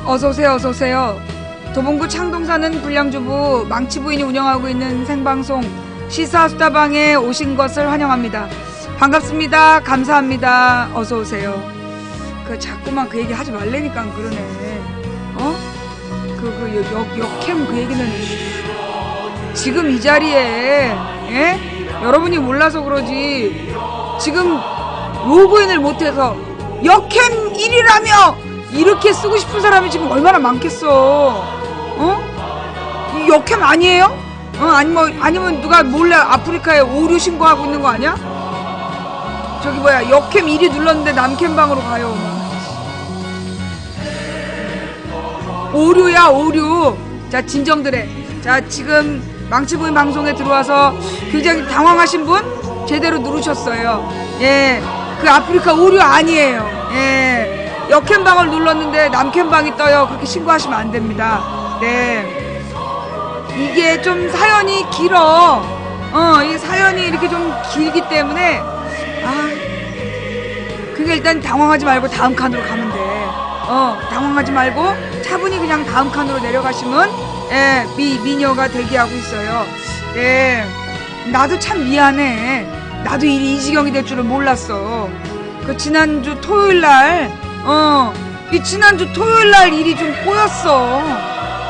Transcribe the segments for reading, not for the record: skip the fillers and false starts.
어서오세요, 어서오세요. 도봉구 창동사는 불량주부 망치부인이 운영하고 있는 생방송 시사수다방에 오신 것을 환영합니다. 반갑습니다. 감사합니다. 어서오세요. 자꾸만 그 얘기 하지 말라니까 그러네. 역캠 그 얘기는 지금 이 자리에, 예? 여러분이 몰라서 그러지. 지금 로그인을 못해서 역캠 1위라며 이렇게 쓰고 싶은 사람이 지금 얼마나 많겠어. 이 역캠 아니에요? 아니면 누가 몰래 아프리카에 오류 신고하고 있는 거 아니야? 저기 뭐야, 역캠 1위 눌렀는데 남캠방으로 가요. 오류야, 오류. 자, 진정들해. 자, 지금 망치부인 방송에 들어와서 굉장히 당황하신 분 제대로 누르셨어요. 예, 그 아프리카 오류 아니에요. 예, 역캠방을 눌렀는데 남캠방이 떠요. 그렇게 신고하시면 안 됩니다. 네, 이게 좀 사연이 길어. 이 사연이 이렇게 좀 길기 때문에 그게 일단 당황하지 말고 다음 칸으로 가면 돼. 당황하지 말고 차분히 그냥 다음 칸으로 내려가시면, 예, 미녀가 대기하고 있어요. 예, 나도 참 미안해. 나도 이 지경이 될 줄은 몰랐어. 그 지난주 토요일날, 지난주 토요일날 일이 좀 꼬였어.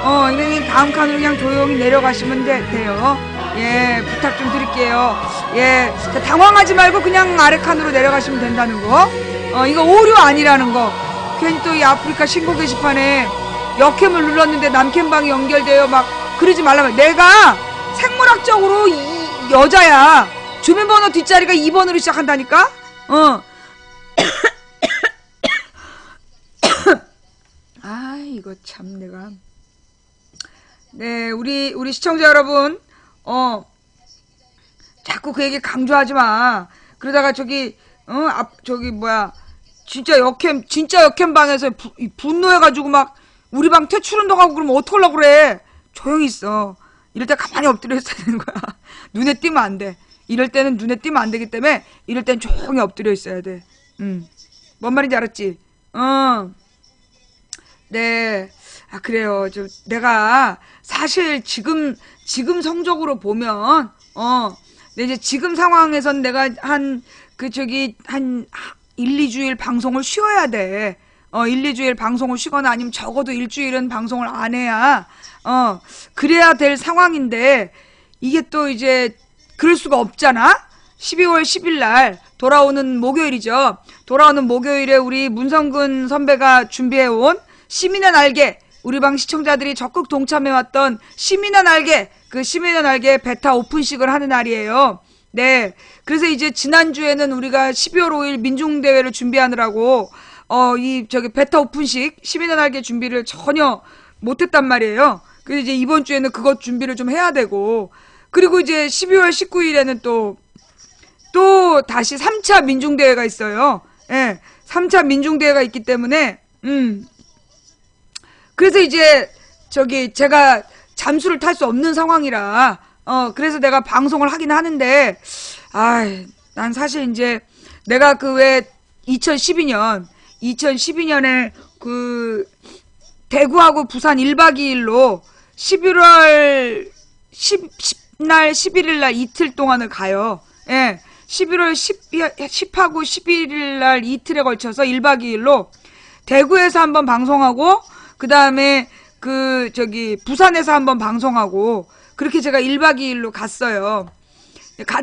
그냥 다음 칸으로 그냥 조용히 내려가시면 돼요. 예, 부탁 좀 드릴게요. 예, 자, 당황하지 말고 그냥 아래 칸으로 내려가시면 된다는 거. 이거 오류 아니라는 거. 괜히 또 이 아프리카 신고 게시판에 역캠을 눌렀는데 남캠방이 연결돼요 막 그러지 말라면. 내가 생물학적으로 이 여자야. 주민번호 뒷자리가 2번으로 시작한다니까. 이거 참 내가. 네, 우리 시청자 여러분, 자꾸 그 얘기 강조하지 마. 그러다가 저기 뭐야, 진짜 역캠방에서 분노해가지고 막 우리 방 퇴출운동하고 그러면 어떡하려고 그래. 조용히 있어. 이럴 때 가만히 엎드려 있어야 되는 거야. 눈에 띄면 안 돼. 이럴 때는 눈에 띄면 안 되기 때문에 이럴 땐 조용히 엎드려 있어야 돼. 뭔 말인지 알았지? 네. 그래요. 내가 사실 지금 성적으로 보면, 근데 이제 지금 상황에선 내가 한 1, 2주일 방송을 쉬어야 돼. 1, 2주일 방송을 쉬거나 아니면 적어도 일주일은 방송을 안 해야, 그래야 될 상황인데, 이게 또 이제, 그럴 수가 없잖아? 12월 10일 날, 돌아오는 목요일이죠. 돌아오는 목요일에 우리 문성근 선배가 준비해온 시민의 날개, 우리 방 시청자들이 적극 동참해왔던 시민의 날개, 그 시민의 날개 베타 오픈식을 하는 날이에요. 네. 그래서 이제 지난주에는 우리가 12월 5일 민중대회를 준비하느라고, 베타 오픈식, 시민의 날개 준비를 전혀 못했단 말이에요. 그래서 이제 이번 주에는 그것 준비를 좀 해야 되고, 그리고 이제 12월 19일에는 또 다시 3차 민중대회가 있어요. 예. 3차 민중대회가 있기 때문에, 그래서 이제, 제가 잠수를 탈 수 없는 상황이라, 그래서 내가 방송을 하긴 하는데, 난 사실 이제, 내가 2012년에 대구하고 부산 1박 2일로 11월 11일 날 이틀 동안을 가요. 예. 11월 10하고 11일 날 이틀에 걸쳐서 1박 2일로 대구에서 한번 방송하고, 그 다음에 부산에서 한번 방송하고, 그렇게 제가 1박 2일로 갔어요.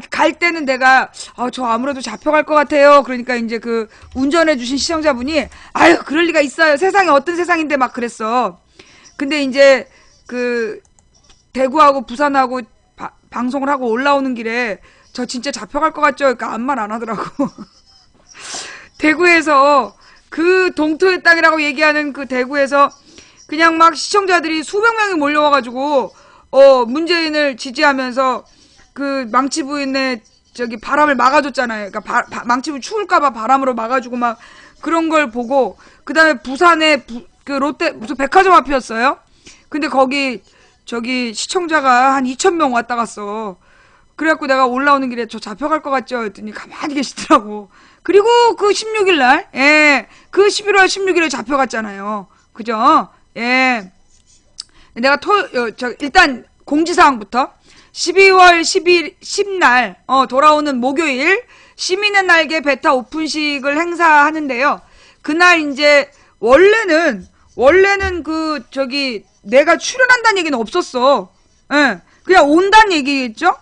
갈 때는 내가, 저 아무래도 잡혀갈 것 같아요. 그러니까 이제 운전해주신 시청자분이, 그럴 리가 있어요. 세상이 어떤 세상인데 막 그랬어. 근데 이제, 대구하고 부산하고 방송을 하고 올라오는 길에, 저 진짜 잡혀갈 것 같죠? 그러니까 아무 말 안 하더라고. 대구에서, 동토의 땅이라고 얘기하는 대구에서, 그냥 막 시청자들이 수백 명이 몰려와가지고, 문재인을 지지하면서, 망치부인의 바람을 막아줬잖아요. 그러니까 망치부 추울까봐 바람으로 막아주고 막 그런 걸 보고, 그 다음에 부산에 롯데 무슨 백화점 앞이었어요. 근데 거기 시청자가 한 2,000명 왔다 갔어. 그래갖고 내가 올라오는 길에 저 잡혀갈 것 같죠? 했더니 가만히 계시더라고. 그리고 16일 날, 예, 11월 16일에 잡혀갔잖아요. 그죠? 예. 내가 일단 공지사항부터 12월 10날 돌아오는 목요일 시민의 날개 베타 오픈식을 행사하는데요. 그날 이제 원래는 내가 출연한다는 얘기는 없었어. 예. 그냥 온다는 얘기겠죠?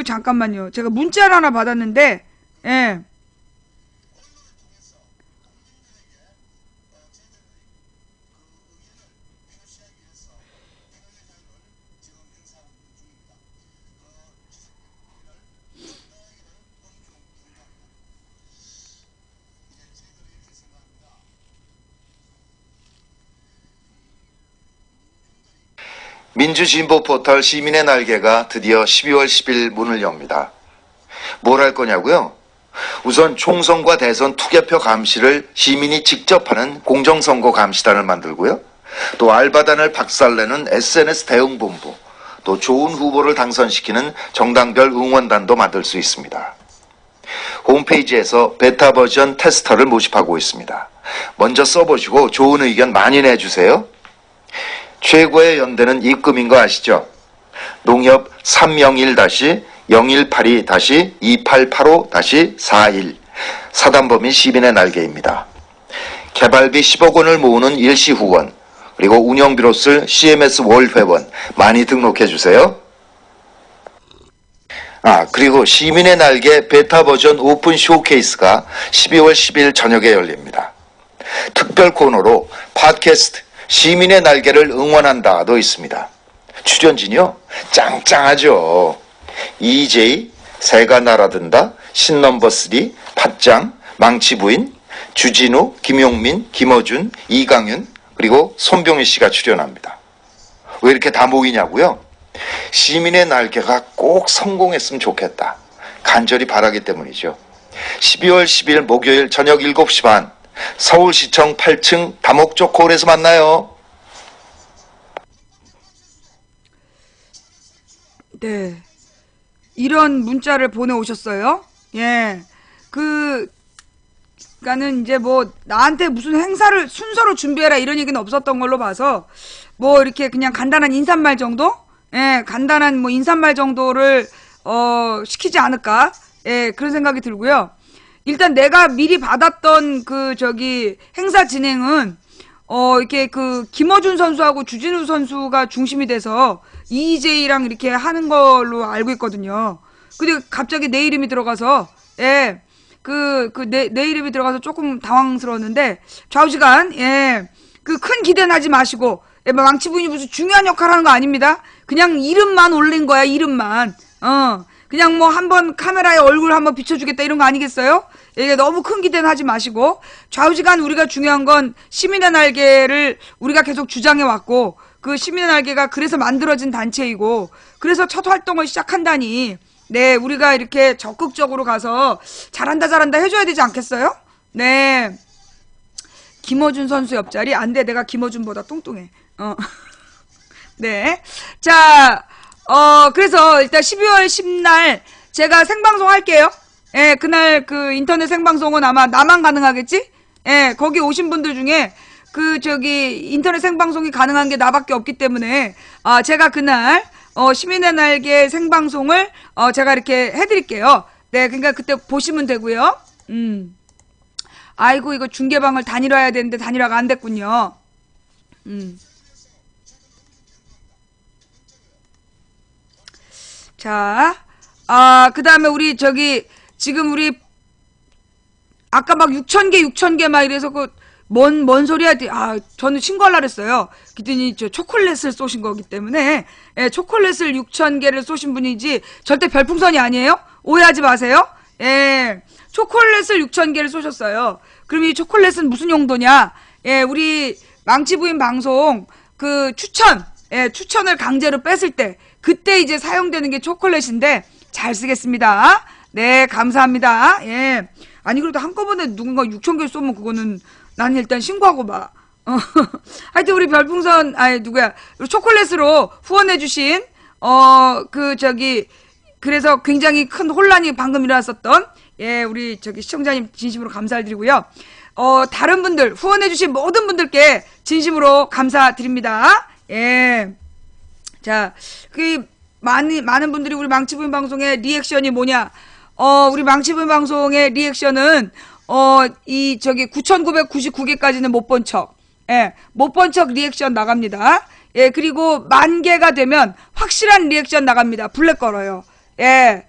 잠깐만요. 제가 문자를 하나 받았는데, 예. 민주진보 포털 시민의 날개가 드디어 12월 10일 문을 엽니다. 뭘 할 거냐고요? 우선 총선과 대선 투개표 감시를 시민이 직접 하는 공정선거 감시단을 만들고요. 또 알바단을 박살내는 SNS 대응본부, 또 좋은 후보를 당선시키는 정당별 응원단도 만들 수 있습니다. 홈페이지에서 베타 버전 테스터를 모집하고 있습니다. 먼저 써보시고 좋은 의견 많이 내주세요. 최고의 연대는 입금인 거 아시죠? 농협 301-0182-2885-41 사단법인 시민의 날개입니다. 개발비 10억 원을 모으는 일시 후원 그리고 운영비로 쓸 CMS 월 회원 많이 등록해 주세요. 그리고 시민의 날개 베타 버전 오픈 쇼케이스가 12월 10일 저녁에 열립니다. 특별 코너로 팟캐스트 시민의 날개를 응원한다도 있습니다. 출연진이요? 짱짱하죠. EJ, 새가 날아든다, 신넘버3, 팟짱, 망치부인, 주진우, 김용민, 김어준, 이강윤, 그리고 손병희 씨가 출연합니다. 왜 이렇게 다 모이냐고요? 시민의 날개가 꼭 성공했으면 좋겠다. 간절히 바라기 때문이죠. 12월 10일 목요일 저녁 7시 반 서울시청 8층 다목적 홀에서 만나요. 네. 이런 문자를 보내오셨어요. 예. 그니까는 이제 나한테 무슨 행사를 순서로 준비해라 이런 얘기는 없었던 걸로 봐서 이렇게 그냥 간단한 인사말 정도? 예, 간단한 인사말 정도를 시키지 않을까? 예, 그런 생각이 들고요. 일단 내가 미리 받았던 행사 진행은 이렇게 김어준 선수하고 주진우 선수가 중심이 돼서 EJ랑 이렇게 하는 걸로 알고 있거든요. 근데 갑자기 내 이름이 들어가서 내 이름이 들어가서 조금 당황스러웠는데 좌우지간 큰 기대는 하지 마시고 망치부인이 무슨 중요한 역할 하는 거 아닙니다. 그냥 이름만 올린 거야. 이름만. 그냥 한번 카메라에 얼굴 한번 비춰주겠다 이런 거 아니겠어요? 이게 너무 큰 기대는 하지 마시고 좌우지간 우리가 중요한 건 시민의 날개를 우리가 계속 주장해 왔고 그 시민의 날개가 그래서 만들어진 단체이고 그래서 첫 활동을 시작한다니 네 우리가 이렇게 적극적으로 가서 잘한다 해줘야 되지 않겠어요? 네 김어준 선수 옆자리 안 돼. 내가 김어준보다 뚱뚱해. 네. 자 그래서 일단 12월 10날 제가 생방송 할게요. 예, 그날 인터넷 생방송은 아마 나만 가능하겠지? 예, 거기 오신 분들 중에 인터넷 생방송이 가능한 게 나밖에 없기 때문에, 제가 그날, 시민의 날개 생방송을, 제가 이렇게 해드릴게요. 네, 그러니까 그때 보시면 되고요. 아이고, 이거 중계방을 단일화해야 되는데 단일화가 안 됐군요. 자, 그 다음에 우리 지금 우리 아까 막 6,000개 막 이래서 뭔 소리야? 저는 신고하려고 했어요. 그랬더니 초콜릿을 쏘신 거기 때문에 초콜릿을 6,000개를 쏘신 분이지 절대 별풍선이 아니에요. 오해하지 마세요. 초콜릿을 6,000개를 쏘셨어요. 그럼 이 초콜릿은 무슨 용도냐? 우리 망치부인 방송 추천을 강제로 뺐을 때 그때 이제 사용되는 게 초콜릿인데 잘 쓰겠습니다. 네, 감사합니다. 예. 아니, 그래도 한꺼번에 누군가 6,000개 쏘면 그거는 난 일단 신고하고 봐. 하여튼 우리 별풍선, 초콜릿으로 후원해주신, 그래서 굉장히 큰 혼란이 방금 일어났었던, 예, 우리 저기 시청자님 진심으로 감사를 드리고요. 다른 분들, 후원해주신 모든 분들께 진심으로 감사드립니다. 예. 자, 많은 분들이 우리 망치부인 방송의 리액션이 뭐냐? 우리 망치부인 방송의 리액션은, 9,999개까지는 못 본 척. 예, 못 본 척 리액션 나갑니다. 예, 그리고 10,000개가 되면 확실한 리액션 나갑니다. 블랙 걸어요. 예,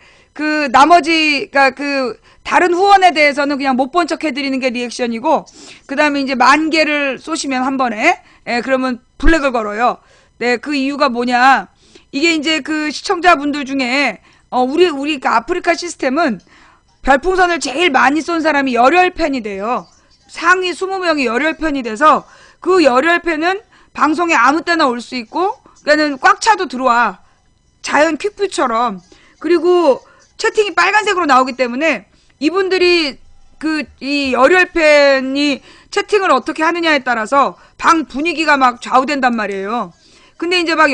다른 후원에 대해서는 그냥 못 본 척 해드리는 게 리액션이고, 그 다음에 이제 10,000개를 쏘시면 한 번에, 예, 그러면 블랙을 걸어요. 네, 그 이유가 뭐냐. 이게 이제 그 시청자분들 중에, 우리 아프리카 시스템은 별풍선을 제일 많이 쏜 사람이 열혈팬이 돼요. 상위 20명이 열혈팬이 돼서 그 열혈팬은 방송에 아무 때나 올 수 있고, 그러니까는 꽉 차도 들어와. 자연 퀵뷰처럼. 그리고 채팅이 빨간색으로 나오기 때문에 이분들이 이 열혈팬이 채팅을 어떻게 하느냐에 따라서 방 분위기가 막 좌우된단 말이에요. 근데 이제 막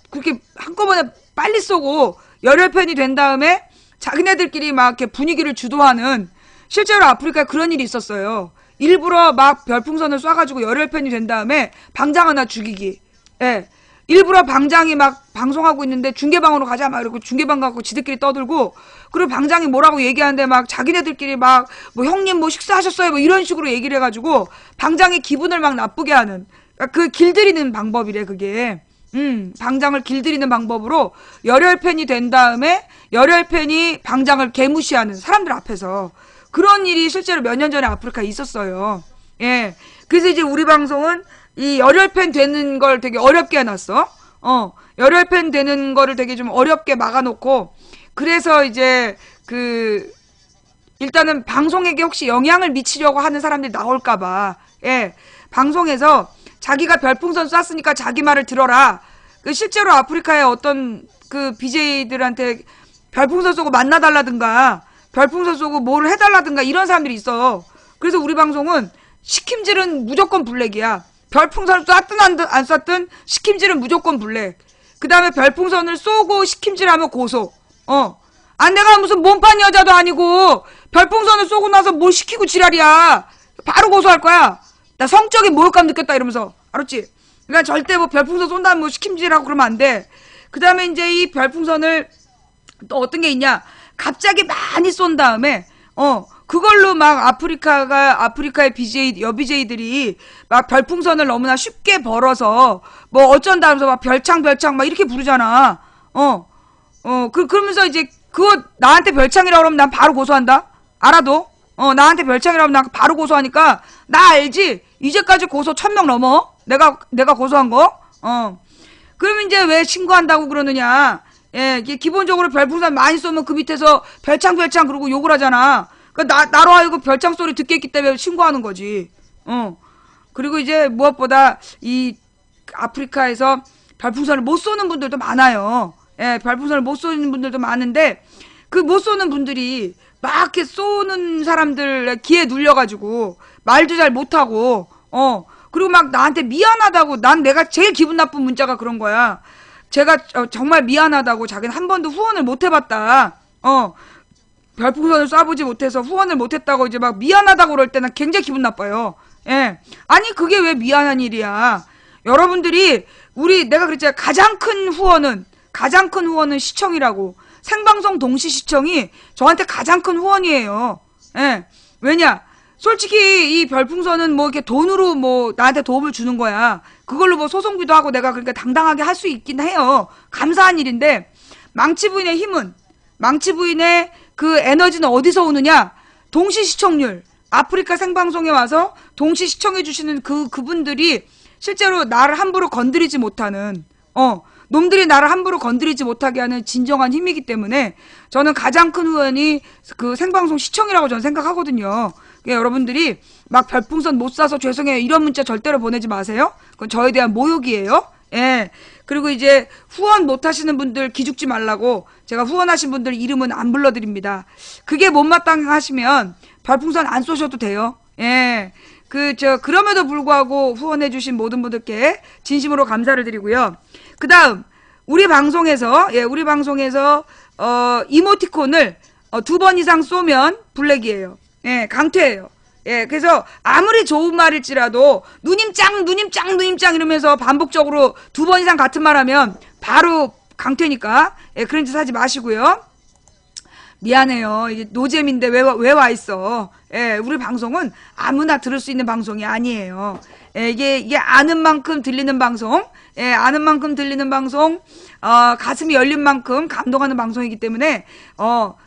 그렇게 한꺼번에 빨리 쏘고 열혈팬이 된 다음에 자기네들끼리 막 이렇게 분위기를 주도하는, 실제로 아프리카에 그런 일이 있었어요. 일부러 막 별풍선을 쏴가지고 열혈팬이 된 다음에 방장 하나 죽이기. 예. 일부러 방장이 막 방송하고 있는데 중계방으로 가자 막 이러고 중계방 가고 지들끼리 떠들고, 그리고 방장이 뭐라고 얘기하는데 막 자기네들끼리 막 뭐 형님 뭐 식사하셨어요 뭐 이런 식으로 얘기를 해가지고 방장의 기분을 막 나쁘게 하는, 그 길들이는 방법이래 그게. 방장을 길들이는 방법으로 열혈팬이 된 다음에 열혈팬이 방장을 개무시하는 사람들 앞에서 그런 일이 실제로 몇 년 전에 아프리카에 있었어요. 예. 그래서 이제 우리 방송은 이 열혈팬 되는 걸 되게 어렵게 해놨어. 열혈팬 되는 거를 되게 좀 어렵게 막아놓고, 그래서 이제 일단은 방송에게 혹시 영향을 미치려고 하는 사람들이 나올까봐, 예. 방송에서 자기가 별풍선 쐈으니까 자기 말을 들어라. 실제로 아프리카의 어떤 BJ들한테 별풍선 쏘고 만나달라든가, 별풍선 쏘고 뭘 해달라든가 이런 사람들이 있어. 그래서 우리 방송은 시킴질은 무조건 블랙이야. 별풍선을 쐈든 안 쐈든 시킴질은 무조건 블랙. 그 다음에 별풍선을 쏘고 시킴질하면 고소. 내가 무슨 몸판 여자도 아니고 별풍선을 쏘고 나서 뭘 시키고 지랄이야. 바로 고소할 거야. 나 성적인 모욕감 느꼈다 이러면서. 알았지? 그러니까 절대 뭐 별풍선 쏜다면 뭐 시킴질하고 그러면 안 돼. 그 다음에 이제 이 별풍선을 또 어떤 게 있냐. 갑자기 많이 쏜 다음에, 그걸로 막 아프리카의 여BJ들이 막 별풍선을 너무나 쉽게 벌어서 뭐 어쩐다 하면서 막 별창 막 이렇게 부르잖아. 그러면서 이제 그거 나한테 별창이라고 그러면 난 바로 고소한다? 알아도? 나한테 별창이라고 하면 난 바로 고소하니까, 나 알지? 이제까지 고소 1,000명 넘어? 내가 고소한 거? 그러면 이제 왜 신고한다고 그러느냐? 예, 기본적으로 별풍선 많이 쏘면 그 밑에서 별창 그러고 욕을 하잖아. 그러니까 나로 하여금 별창 소리 듣게 했기 때문에 신고하는 거지. 그리고 이제 무엇보다 이 아프리카에서 별풍선을 못 쏘는 분들도 많아요. 예, 별풍선을 못 쏘는 분들도 많은데, 그 못 쏘는 분들이 막 이렇게 쏘는 사람들의 기에 눌려가지고 말도 잘 못하고, 그리고 막 나한테 미안하다고, 내가 제일 기분 나쁜 문자가 그런 거야. 제가 정말 미안하다고, 자기는 한 번도 후원을 못 해봤다. 별풍선을 쏴보지 못해서 후원을 못했다고 이제 막 미안하다고 그럴 때 난 굉장히 기분 나빠요. 예. 아니, 그게 왜 미안한 일이야. 여러분들이, 내가 그랬잖아. 가장 큰 후원은 시청이라고. 생방송 동시 시청이 저한테 가장 큰 후원이에요. 예. 왜냐? 솔직히 이 별풍선은 뭐 이렇게 돈으로 뭐 나한테 도움을 주는 거야. 그걸로 뭐 소송비도 하고 내가 그러니까 당당하게 할 수 있긴 해요. 감사한 일인데, 망치부인의 힘은, 망치부인의 그 에너지는 어디서 오느냐? 동시 시청률. 아프리카 생방송에 와서 동시 시청해주시는 그분들이 실제로 나를 함부로 건드리지 못하는, 놈들이 나를 함부로 건드리지 못하게 하는 진정한 힘이기 때문에 저는 가장 큰 후원이 그 생방송 시청이라고 저는 생각하거든요. 그러니까 여러분들이 막 별풍선 못 쏴서 죄송해요 이런 문자 절대로 보내지 마세요. 그건 저에 대한 모욕이에요. 예. 그리고 이제 후원 못 하시는 분들 기죽지 말라고 제가 후원하신 분들 이름은 안 불러드립니다. 그게 못마땅하시면 별풍선 안 쏘셔도 돼요. 예. 그럼에도 불구하고 후원해주신 모든 분들께 진심으로 감사를 드리고요. 그 다음, 우리 방송에서 이모티콘을 2번 이상 쏘면 블랙이에요. 예, 강퇴예요. 예, 그래서 아무리 좋은 말일지라도 누님 짱 이러면서 반복적으로 2번 이상 같은 말 하면 바로 강퇴니까, 예, 그런 짓 하지 마시고요. 미안해요. 이게 노잼인데 왜 와 있어? 예, 우리 방송은 아무나 들을 수 있는 방송이 아니에요. 예, 이게 아는 만큼 들리는 방송, 예, 아는 만큼 들리는 방송, 가슴이 열린 만큼 감동하는 방송이기 때문에,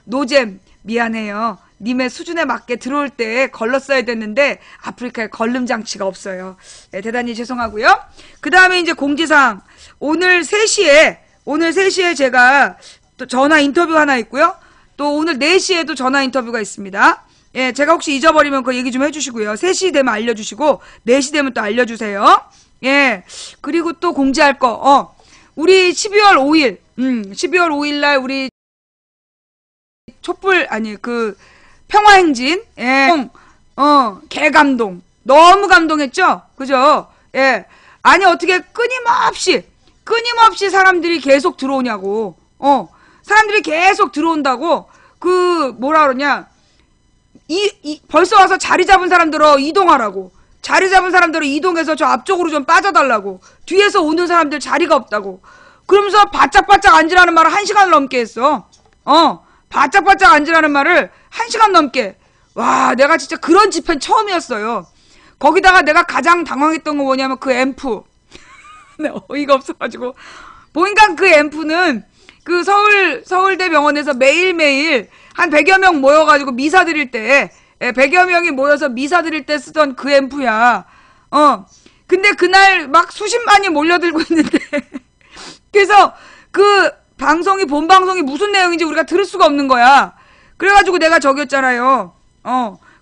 노잼, 미안해요. 님의 수준에 맞게 들어올 때 걸렀어야 됐는데, 아프리카에 걸름 장치가 없어요. 예, 대단히 죄송하고요. 그 다음에 이제 공지사항. 오늘 3시에 제가 또 전화 인터뷰 하나 있고요. 또 오늘 4시에도 전화 인터뷰가 있습니다. 예, 제가 혹시 잊어버리면 그 얘기 좀 해주시고요. 3시 되면 알려주시고, 4시 되면 또 알려주세요. 예, 그리고 또 공지할 거, 우리 12월 5일, 12월 5일 날 우리 평화행진, 예, 개감동. 너무 감동했죠? 그죠? 예. 아니, 어떻게 끊임없이 사람들이 계속 들어오냐고, 사람들이 계속 들어온다고, 뭐라 그러냐. 벌써 와서 자리 잡은 사람들어 이동하라고. 자리 잡은 사람들은 이동해서 저 앞쪽으로 좀 빠져달라고. 뒤에서 오는 사람들 자리가 없다고. 그러면서 바짝바짝 앉으라는 말을 1시간을 넘게 했어. 바짝바짝 앉으라는 말을 1시간 넘게. 와, 내가 진짜 그런 집회는 처음이었어요. 거기다가 내가 가장 당황했던 거 뭐냐면 그 앰프. 네, 어이가 없어가지고. 보니까 그 앰프는 그 서울대 병원에서 매일매일 한 100여 명 모여가지고 미사 드릴 때, 100여 명이 모여서 미사 드릴 때 쓰던 그 앰프야. 근데 그날 막 수십만이 몰려들고 있는데. 그래서 본 방송이 무슨 내용인지 우리가 들을 수가 없는 거야. 그래가지고 내가 저기였잖아요.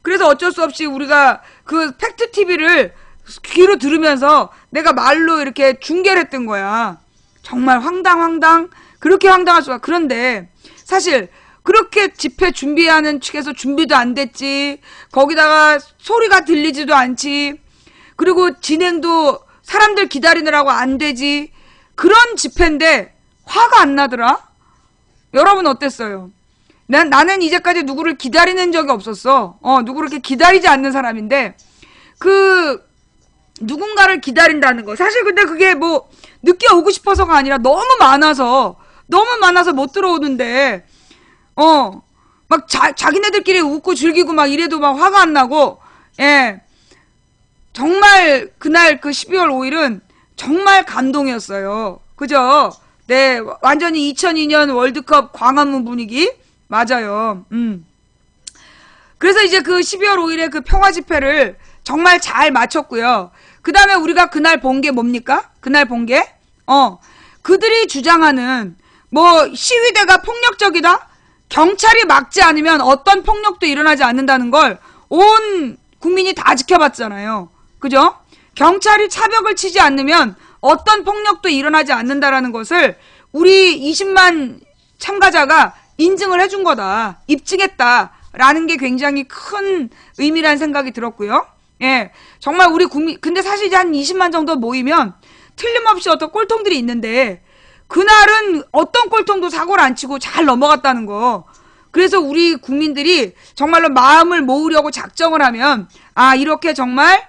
그래서 어쩔 수 없이 우리가 그 팩트 TV를 귀로 들으면서 내가 말로 이렇게 중계를 했던 거야. 정말 황당. 그렇게 황당할 수가. 그런데 사실 그렇게 집회 준비하는 측에서 준비도 안 됐지. 거기다가 소리가 들리지도 않지. 그리고 진행도 사람들 기다리느라고 안 되지. 그런 집회인데 화가 안 나더라? 여러분 어땠어요? 나는 이제까지 누구를 기다리는 적이 없었어. 누구를 이렇게 기다리지 않는 사람인데, 누군가를 기다린다는 거. 사실 근데 그게 뭐, 늦게 오고 싶어서가 아니라 너무 많아서 못 들어오는데, 막 자기네들끼리 웃고 즐기고 막 이래도 막 화가 안 나고, 예. 정말 그날 12월 5일은 정말 감동이었어요. 그죠? 네, 완전히 2002년 월드컵 광화문 분위기. 맞아요. 그래서 이제 12월 5일에 그 평화 집회를 정말 잘 마쳤고요. 그 다음에 우리가 그날 본 게 뭡니까? 그날 본 게? 그들이 주장하는, 시위대가 폭력적이다? 경찰이 막지 않으면 어떤 폭력도 일어나지 않는다는 걸 온 국민이 다 지켜봤잖아요. 그죠? 경찰이 차벽을 치지 않으면 어떤 폭력도 일어나지 않는다라는 것을 우리 20만 참가자가 인증을 해준 거다. 입증했다라는 게 굉장히 큰 의미라는 생각이 들었고요. 예. 정말 우리 국민, 근데 사실 이제 한 20만 정도 모이면 틀림없이 어떤 꼴통들이 있는데, 그날은 어떤 꼴통도 사고를 안 치고 잘 넘어갔다는 거. 그래서 우리 국민들이 정말로 마음을 모으려고 작정을 하면, 이렇게 정말,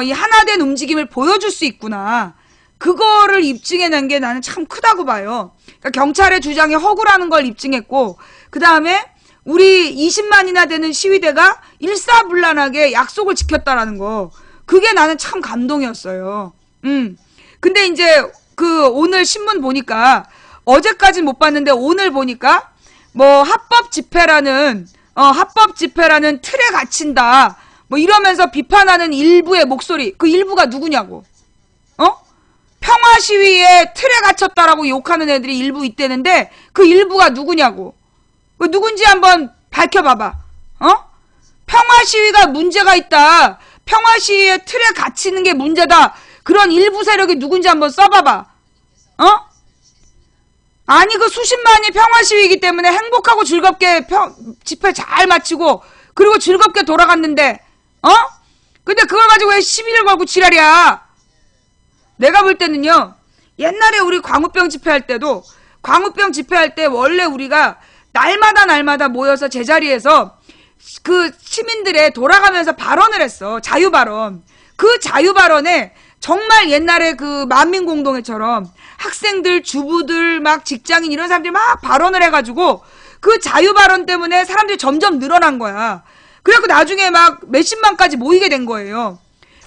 이 하나된 움직임을 보여줄 수 있구나. 그거를 입증해낸 게 나는 참 크다고 봐요. 그러니까 경찰의 주장이 허구라는 걸 입증했고, 그 다음에 우리 20만이나 되는 시위대가 일사불란하게 약속을 지켰다라는 거. 그게 나는 참 감동이었어요. 근데 이제 오늘 신문 보니까, 어제까진 못 봤는데 오늘 보니까, 합법 집회라는 틀에 갇힌다. 이러면서 비판하는 일부의 목소리. 그 일부가 누구냐고. 평화 시위에 틀에 갇혔다라고 욕하는 애들이 일부 있대는데, 그 일부가 누구냐고. 누군지 한번 밝혀봐봐. 평화 시위가 문제가 있다. 평화 시위에 틀에 갇히는 게 문제다. 그런 일부 세력이 누군지 한번 써봐봐. 아니, 그 수십만이 평화 시위이기 때문에 행복하고 즐겁게 집회 잘 마치고, 그리고 즐겁게 돌아갔는데, 근데 그걸 가지고 왜 시비를 걸고 지랄이야? 내가 볼 때는요, 옛날에 우리 광우병 집회할 때도 광우병 집회할 때 원래 우리가 날마다 모여서 제자리에서 그 시민들의 돌아가면서 발언을 했어. 자유 발언. 그 자유 발언에 정말 옛날에 그 만민공동회처럼 학생들, 주부들, 막 직장인 이런 사람들이 막 발언을 해가지고 그 자유 발언 때문에 사람들이 점점 늘어난 거야. 그래갖고 나중에 막 몇십만까지 모이게 된 거예요.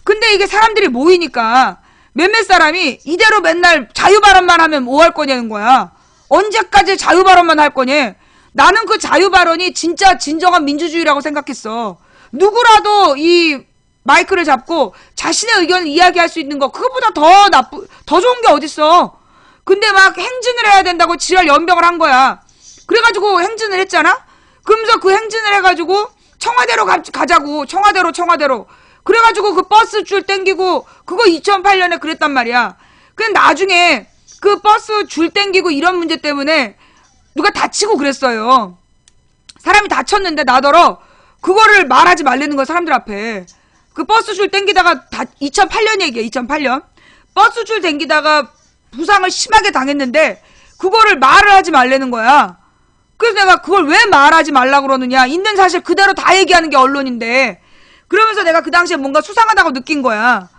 근데 이게 사람들이 모이니까 몇몇 사람이 이대로 맨날 자유 발언만 하면 뭐 할 거냐는 거야. 언제까지 자유 발언만 할 거니? 나는 그 자유 발언이 진짜 진정한 민주주의라고 생각했어. 누구라도 이 마이크를 잡고 자신의 의견을 이야기할 수 있는 거, 그거보다 더 좋은 게 어딨어. 근데 막 행진을 해야 된다고 지랄 연병을 한 거야. 그래가지고 행진을 했잖아? 그러면서 그 행진을 해가지고 청와대로 가자고. 청와대로. 그래가지고 그 버스 줄 땡기고, 그거 2008년에 그랬단 말이야. 근데 나중에 그 버스 줄 땡기고 이런 문제 때문에 누가 다치고 그랬어요. 사람이 다쳤는데 나더러 그거를 말하지 말라는 거야, 사람들 앞에. 그 버스 줄 땡기다가 2008년 얘기야, 2008년. 버스 줄 땡기다가 부상을 심하게 당했는데 그거를 말을 하지 말라는 거야. 그래서 내가 그걸 왜 말하지 말라고 그러느냐. 있는 사실 그대로 다 얘기하는 게 언론인데. 그러면서 내가 그 당시에 뭔가 수상하다고 느낀 거야.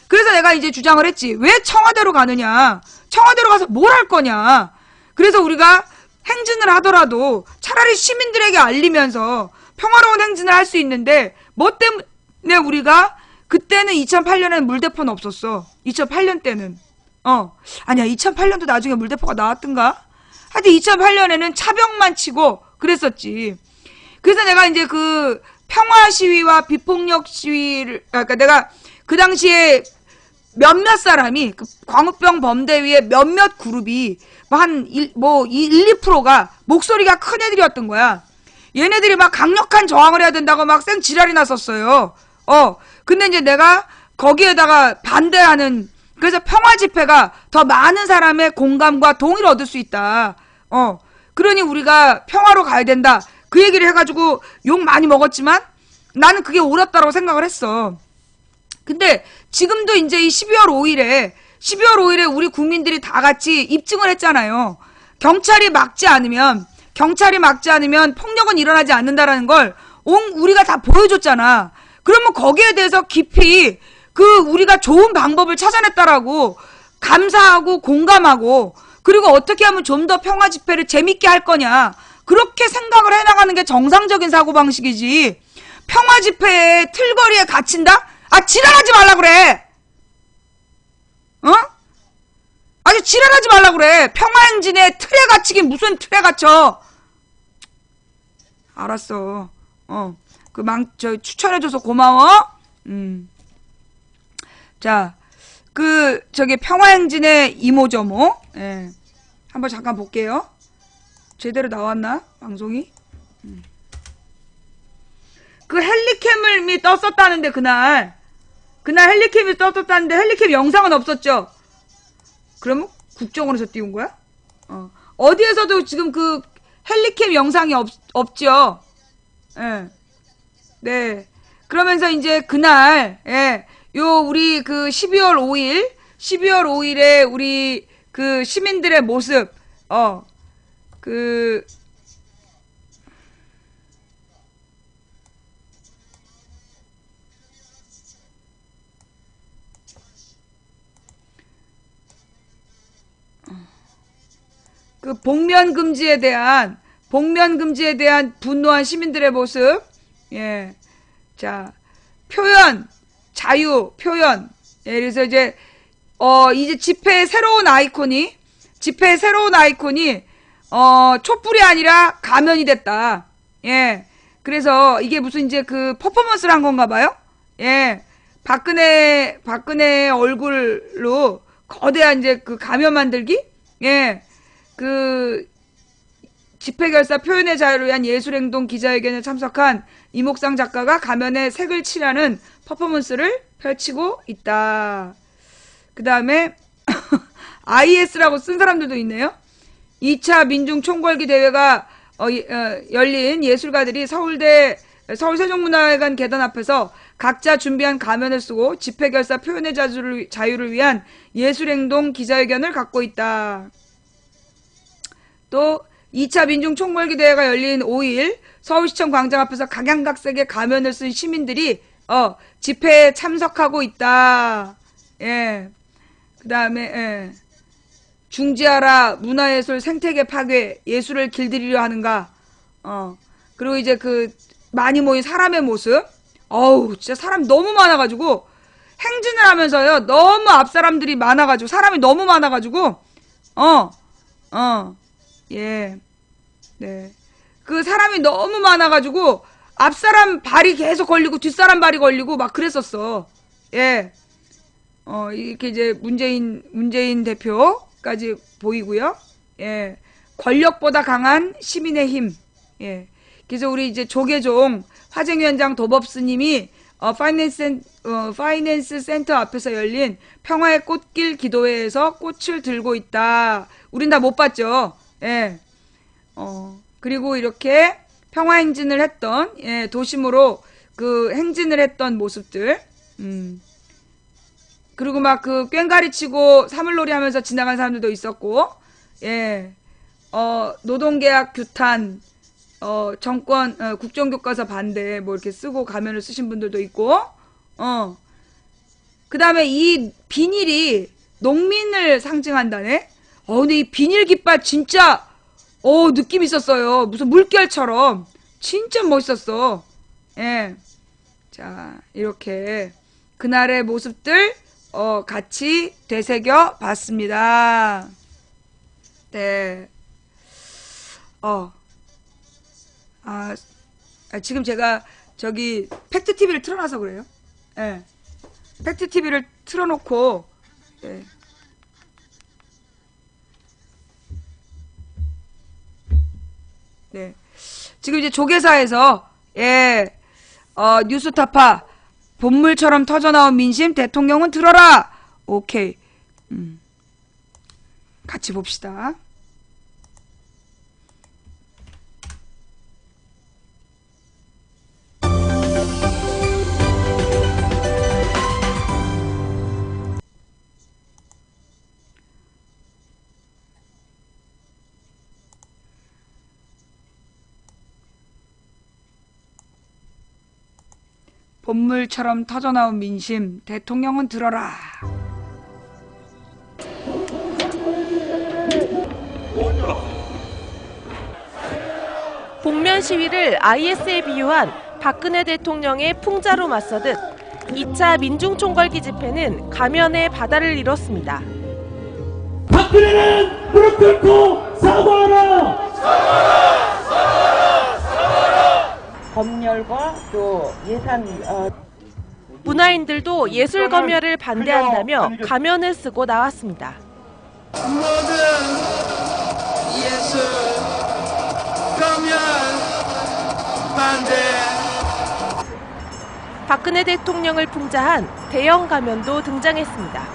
그래서 내가 이제 주장을 했지. 왜 청와대로 가느냐. 청와대로 가서 뭘 할 거냐. 그래서 우리가 행진을 하더라도 차라리 시민들에게 알리면서 평화로운 행진을 할 수 있는데 뭐 때문에 우리가 그때는 2008년에는 물대포는 없었어. 2008년 때는. 아니야, 2008년도 나중에 물대포가 나왔던가? 하여튼 2008년에는 차벽만 치고 그랬었지. 그래서 내가 이제 그 평화 시위와 비폭력 시위를, 그러니까 내가 그 당시에 몇몇 사람이, 그 광우병 범대위의 몇몇 그룹이 한 1, 2%가 목소리가 큰 애들이었던 거야. 얘네들이 막 강력한 저항을 해야 된다고 막 쌩 지랄이 났었어요. 근데 이제 내가 거기에다가 반대하는, 그래서 평화 집회가 더 많은 사람의 공감과 동의를 얻을 수 있다. 그러니 우리가 평화로 가야 된다. 그 얘기를 해가지고 욕 많이 먹었지만 나는 그게 옳았다고 생각을 했어. 근데 지금도 이제 이 12월 5일에 우리 국민들이 다 같이 입증을 했잖아요. 경찰이 막지 않으면 폭력은 일어나지 않는다라는 걸 우리가 다 보여줬잖아. 그러면 거기에 대해서 깊이 우리가 좋은 방법을 찾아냈다라고 감사하고 공감하고, 그리고 어떻게 하면 좀 더 평화 집회를 재밌게 할 거냐, 그렇게 생각을 해나가는 게 정상적인 사고방식이지. 평화 집회에 틀거리에 갇힌다? 지랄하지 말라 그래. 아주 지랄하지 말라 그래. 평화행진에 틀에 갇히긴 무슨 틀에 갇혀. 알았어. 추천해줘서 고마워. 자, 저기 평화행진의 이모저모. 예. 한번 잠깐 볼게요. 제대로 나왔나? 방송이? 그 헬리캠을 떴었다는데, 그날 헬리캠이 떴었다는데 헬리캠 영상은 없었죠? 그러면 국정원에서 띄운 거야? 어디에서도 지금 그 헬리캠 영상이 없죠? 예. 네. 그러면서 이제 그날, 예. 우리 12월 5일에 우리 그 시민들의 모습, 복면 금지에 대한 분노한 시민들의 모습. 예. 자, 자유 표현. 예, 그래서 이제 집회의 새로운 아이콘이 촛불이 아니라 가면이 됐다. 예. 그래서 이게 무슨 이제 퍼포먼스를 한 건가 봐요. 예. 박근혜 얼굴로 거대한 이제 가면 만들기? 예. 집회결사 표현의 자유를 위한 예술행동 기자회견에 참석한 이목상 작가가 가면에 색을 칠하는 퍼포먼스를 펼치고 있다. 그 다음에 IS라고 쓴 사람들도 있네요. 2차 민중 총궐기 대회가 열린 예술가들이 서울대 서울 세종문화회관 계단 앞에서 각자 준비한 가면을 쓰고 집회결사 표현의 자유를 위한 예술행동 기자회견을 갖고 있다. 또 2차 민중총궐기대회가 열린 5일 서울시청 광장 앞에서 각양각색의 가면을 쓴 시민들이 집회에 참석하고 있다. 예. 그 다음에 중지하라 문화예술 생태계 파괴 예술을 길들이려 하는가. 그리고 이제 많이 모인 사람의 모습. 어우 진짜 사람 너무 많아가지고 행진을 하면서요 너무 앞 사람들이 많아가지고 사람이 너무 많아가지고 예. 네. 그 사람이 너무 많아가지고 앞사람 발이 계속 걸리고 뒷사람 발이 걸리고 막 그랬었어. 예. 이렇게 이제 문재인 대표까지 보이고요. 예. 권력보다 강한 시민의 힘. 예. 그래서 우리 이제 조계종 화쟁위원장 도법스님이 파이낸스 센터 앞에서 열린 평화의 꽃길 기도회에서 꽃을 들고 있다. 우린 다 못 봤죠. 예. 그리고 이렇게 평화 행진을 했던, 예, 도심으로 행진을 했던 모습들. 그리고 막 꽹가리 치고 사물놀이 하면서 지나간 사람들도 있었고, 예. 노동계약 규탄, 정권, 국정교과서 반대, 뭐 이렇게 쓰고 가면을 쓰신 분들도 있고, 그 다음에 이 비닐이 농민을 상징한다네? 근데 이 비닐 깃발 진짜, 느낌 있었어요. 무슨 물결처럼. 진짜 멋있었어. 예. 자, 이렇게 그날의 모습들, 같이 되새겨 봤습니다. 네. 지금 제가 팩트TV를 틀어놔서 그래요. 예. 팩트TV를 틀어놓고, 예. 네. 지금 이제 조계사에서, 예, 뉴스타파, 본물처럼 터져나온 민심, 대통령은 들어라! 오케이. 같이 봅시다. 본물처럼 터져나온 민심, 대통령은 들어라. 복면 시위를 IS에 비유한 박근혜 대통령의 풍자로 맞서듯 2차 민중총궐기 집회는 가면의 바다를 이뤘습니다. 박근혜는 무릎 꿇고 사과하라! 사과하라! 사과하라! 사과하라! 검열과 또 예산 문화인들도 예술 검열을 반대한다며 가면을 쓰고 나왔습니다. 모든 예술 검열 반대. 박근혜 대통령을 풍자한 대형 가면도 등장했습니다.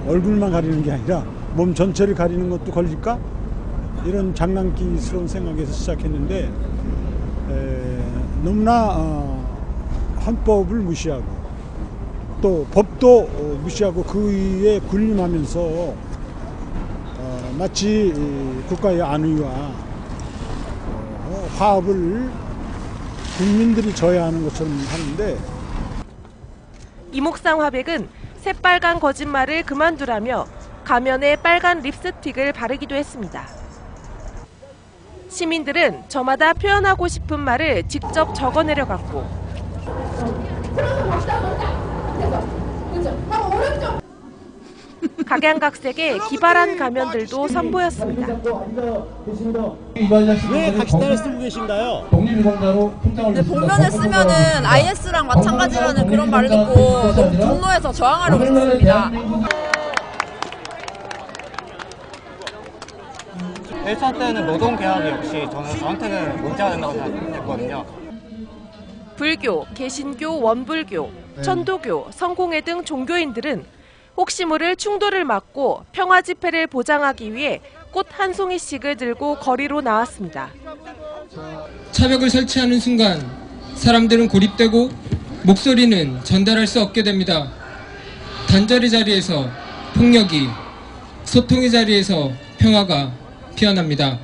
얼굴만 가리는 게 아니라 몸 전체를 가리는 것도 걸릴까? 이런 장난기스러운 생각에서 시작했는데 너무나 헌법을 무시하고 또 법도 무시하고 그 위에 군림하면서 마치 국가의 안위와 화합을 국민들이 져야 하는 것처럼 하는데 이목상 화백은 새빨간 거짓말을 그만두라며 가면에 빨간 립스틱을 바르기도 했습니다. 시민들은 저마다 표현하고 싶은 말을 직접 적어내려갔고 각양각색의 기발한 가면들도 선보였습니다. 왜 각시탈을 쓰고 계신가요? 네, 복면을 쓰면은 IS랑 마찬가지라는 그런 말을 듣고 너무 분노해서 저항하려고 했습니다. 1차 때는 노동계약이 역시 저한테는 문제가 된다고 생각했거든요. 불교, 개신교, 원불교, 천도교, 성공회 등 종교인들은 혹시 모를 충돌을 막고 평화 집회를 보장하기 위해 꽃 한 송이씩을 들고 거리로 나왔습니다. 차벽을 설치하는 순간 사람들은 고립되고 목소리는 전달할 수 없게 됩니다. 단절의 자리에서 폭력이, 소통의 자리에서 평화가 피어납니다.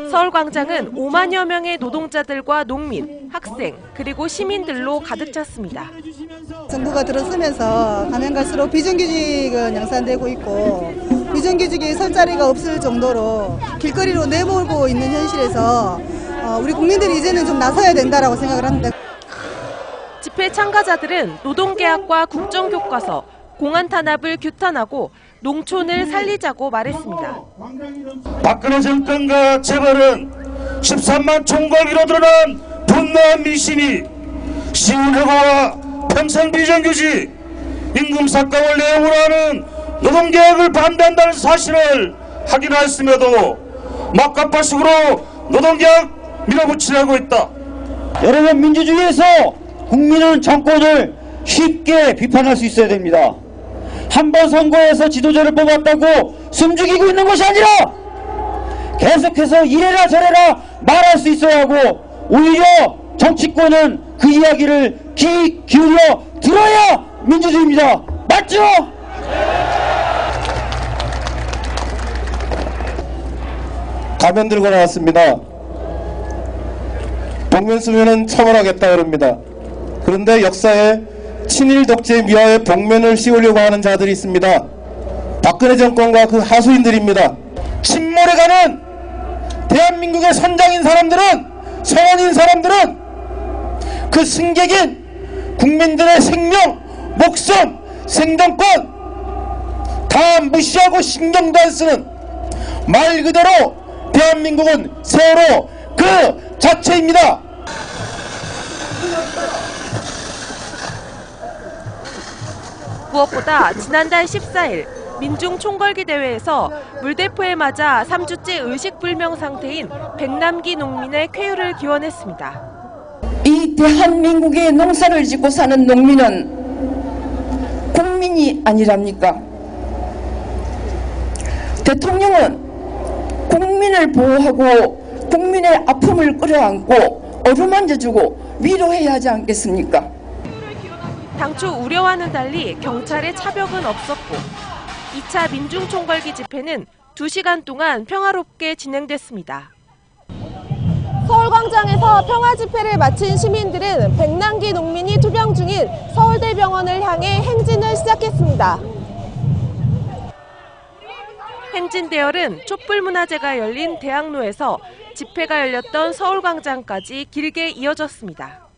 서울광장은 5만여 명의 노동자들과 농민, 학생, 그리고 시민들로 가득 찼습니다. 정부가 들어서면서 가면 갈수록 비정규직은 양산되고 있고 비정규직이 설 자리가 없을 정도로 길거리로 내몰고 있는 현실에서 우리 국민들이 이제는 좀 나서야 된다라고 생각을 합니다. 집회 참가자들은 노동계약과 국정교과서, 공안 탄압을 규탄하고 농촌을 살리자고 말했습니다. 박근혜 정권과 재벌은 13만 총궐기로 드러난 분노한 민심이 시운해고와 평생 비정규직, 임금 삭감을 내용으로 하는 노동계약을 반대한다는 사실을 확인하였음에도 막가파식으로 노동계약 밀어붙이려고 했다. 여러분, 민주주의에서 국민은 정권을 쉽게 비판할 수 있어야 됩니다. 한 번 선거에서 지도자를 뽑았다고 숨죽이고 있는 것이 아니라 계속해서 이래라 저래라 말할 수 있어야 하고, 오히려 정치권은 그 이야기를 귀 기울여 들어야 민주주의입니다. 맞죠? 가면 들고 나왔습니다. 복면 쓰면은 처벌하겠다 그럽니다. 그런데 역사에 친일 독재 미화에 복면을 씌우려고 하는 자들이 있습니다. 박근혜 정권과 그 하수인들입니다. 침몰에 가는 대한민국의 선장인 사람들은, 선원인 사람들은 그 승객인 국민들의 생명, 목숨, 생존권 다 무시하고 신경도 안 쓰는, 말 그대로 대한민국은 세월호 그 자체입니다. 무엇보다 지난달 14일 민중 총궐기 대회에서 물대포에 맞아 3주째 의식불명 상태인 백남기 농민의 쾌유를 기원했습니다. 이 대한민국의 농사를 짓고 사는 농민은 국민이 아니랍니까? 대통령은 국민을 보호하고 국민의 아픔을 끌어안고 어루만져주고 위로해야 하지 않겠습니까? 당초 우려와는 달리 경찰의 차벽은 없었고 2차 민중총궐기 집회는 2시간 동안 평화롭게 진행됐습니다. 서울광장에서 평화 집회를 마친 시민들은 백남기 농민이 투병 중인 서울대병원을 향해 행진을 시작했습니다. 행진 대열은 촛불문화제가 열린 대학로에서 집회가 열렸던 서울광장까지 길게 이어졌습니다.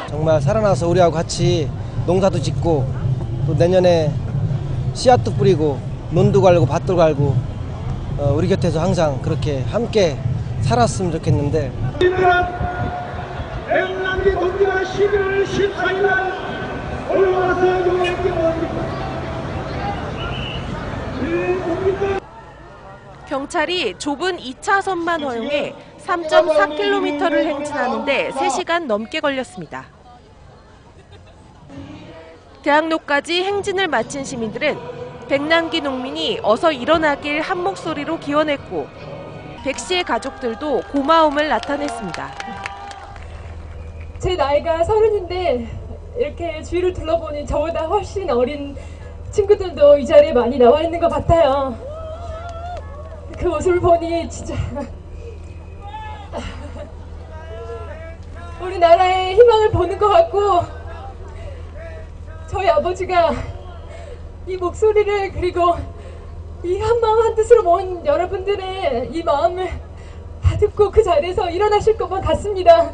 정말 살아나서 우리하고 같이 농사도 짓고 또 내년에 씨앗도 뿌리고 논도 갈고 밭도 갈고 우리 곁에서 항상 그렇게 함께 살았으면 좋겠는데, 백남기 동지가 11월 14일 날 올라와서 용액기 경찰이 좁은 2차선만 허용해 3.4km를 행진하는데 3시간 넘게 걸렸습니다. 대학로까지 행진을 마친 시민들은 백남기 농민이 어서 일어나길 한 목소리로 기원했고 백 씨의 가족들도 고마움을 나타냈습니다. 제 나이가 30인데 이렇게 주위를 둘러보니 저보다 훨씬 어린 친구들도 이 자리에 많이 나와 있는 것 같아요. 그 모습을 보니 진짜 우리나라의 희망을 보는 것 같고, 저희 아버지가 이 목소리를 그리고 이 한마음 한뜻으로 모은 여러분들의 이 마음을 다 듣고 그 자리에서 일어나실 것만 같습니다.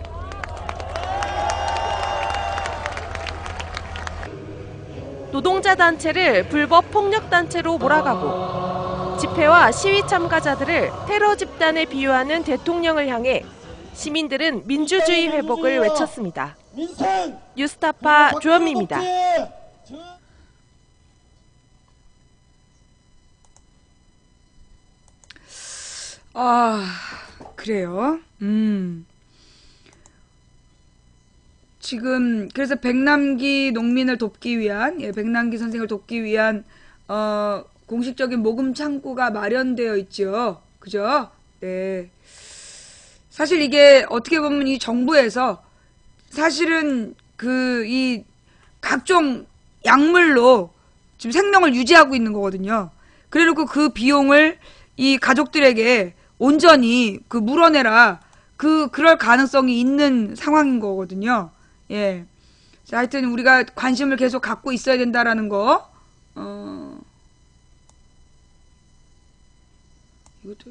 노동자 단체를 불법 폭력 단체로 몰아가고 집회와 시위 참가자들을 테러 집단에 비유하는 대통령을 향해 시민들은 민주주의 회복을 외쳤습니다. 뉴스타파 조현미입니다. 아, 그래요? 지금 그래서 백남기 농민을 돕기 위한 백남기 선생을 돕기 위한 공식적인 모금 창구가 마련되어 있죠. 그죠? 네. 사실 이게 어떻게 보면 이 정부에서 사실은 이 각종 약물로 지금 생명을 유지하고 있는 거거든요. 그래놓고 그 비용을 이 가족들에게 온전히 물어내라. 그럴 가능성이 있는 상황인 거거든요. 예. 자, 하여튼 우리가 관심을 계속 갖고 있어야 된다라는 거. 이것도.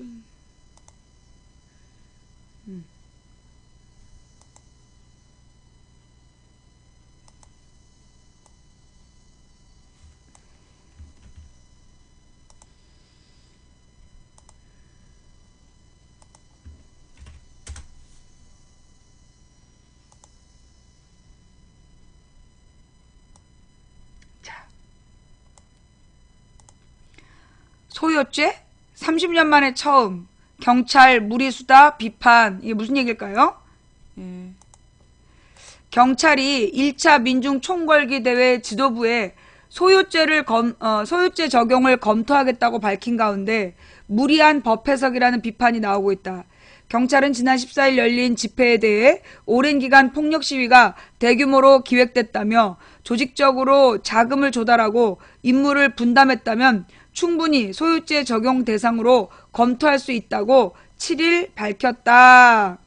소요죄? 30년 만에 처음. 경찰 무리수다 비판. 이게 무슨 얘기일까요? 예. 경찰이 1차 민중 총궐기 대회 지도부에 소요죄 적용을 검토하겠다고 밝힌 가운데 무리한 법 해석이라는 비판이 나오고 있다. 경찰은 지난 14일 열린 집회에 대해 오랜 기간 폭력 시위가 대규모로 기획됐다며 조직적으로 자금을 조달하고 임무를 분담했다면 충분히 소유죄 적용 대상으로 검토할 수 있다고 7일 밝혔다.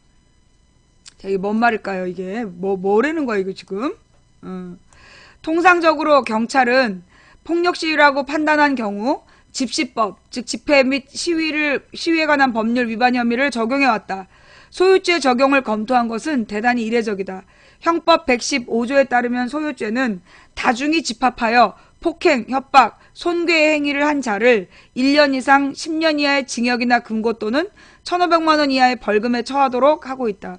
자, 이게 뭔 말일까요, 이게? 뭐라는 거야, 이거 지금? 통상적으로 경찰은 폭력 시위라고 판단한 경우 집시법, 즉 집회 및 시위에 관한 법률 위반 혐의를 적용해왔다. 소유죄 적용을 검토한 것은 대단히 이례적이다. 형법 115조에 따르면 소유죄는 다중이 집합하여 폭행, 협박, 손괴의 행위를 한 자를 1년 이상 10년 이하의 징역이나 금고 또는 1,500만 원 이하의 벌금에 처하도록 하고 있다.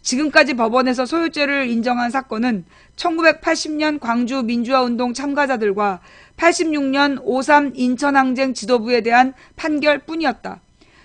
지금까지 법원에서 소유죄를 인정한 사건은 1980년 광주 민주화운동 참가자들과 86년 5.3 인천항쟁 지도부에 대한 판결뿐이었다.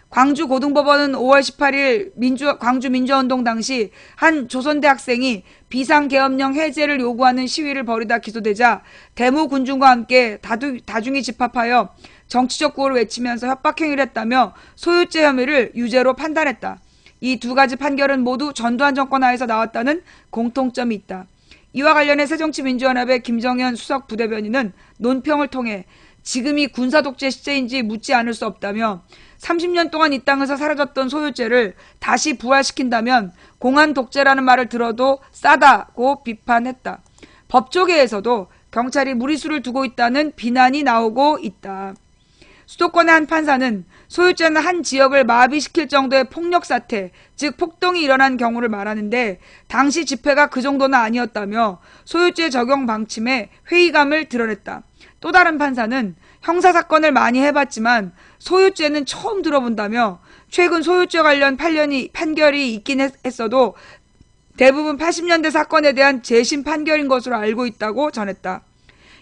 광주 고등법원은 5월 18일 광주 민주화운동 당시 한 조선대 학생이 비상계엄령 해제를 요구하는 시위를 벌이다 기소되자 대무군중과 함께 다중이 집합하여 정치적 구호를 외치면서 협박행위를 했다며 소유죄 혐의를 유죄로 판단했다. 이 두 가지 판결은 모두 전두환 정권 하에서 나왔다는 공통점이 있다. 이와 관련해 새정치민주연합의 김정현 수석 부대변인은 논평을 통해 지금이 군사독재 시대인지 묻지 않을 수 없다며 30년 동안 이 땅에서 사라졌던 소유죄를 다시 부활시킨다면 공안독재라는 말을 들어도 싸다고 비판했다. 법조계에서도 경찰이 무리수를 두고 있다는 비난이 나오고 있다. 수도권의 한 판사는 소유죄는 한 지역을 마비시킬 정도의 폭력 사태, 즉 폭동이 일어난 경우를 말하는데 당시 집회가 그 정도는 아니었다며 소유죄 적용 방침에 회의감을 드러냈다. 또 다른 판사는 형사사건을 많이 해봤지만 소유죄는 처음 들어본다며 최근 소유죄 관련 판결이 있긴 했어도 대부분 80년대 사건에 대한 재심 판결인 것으로 알고 있다고 전했다.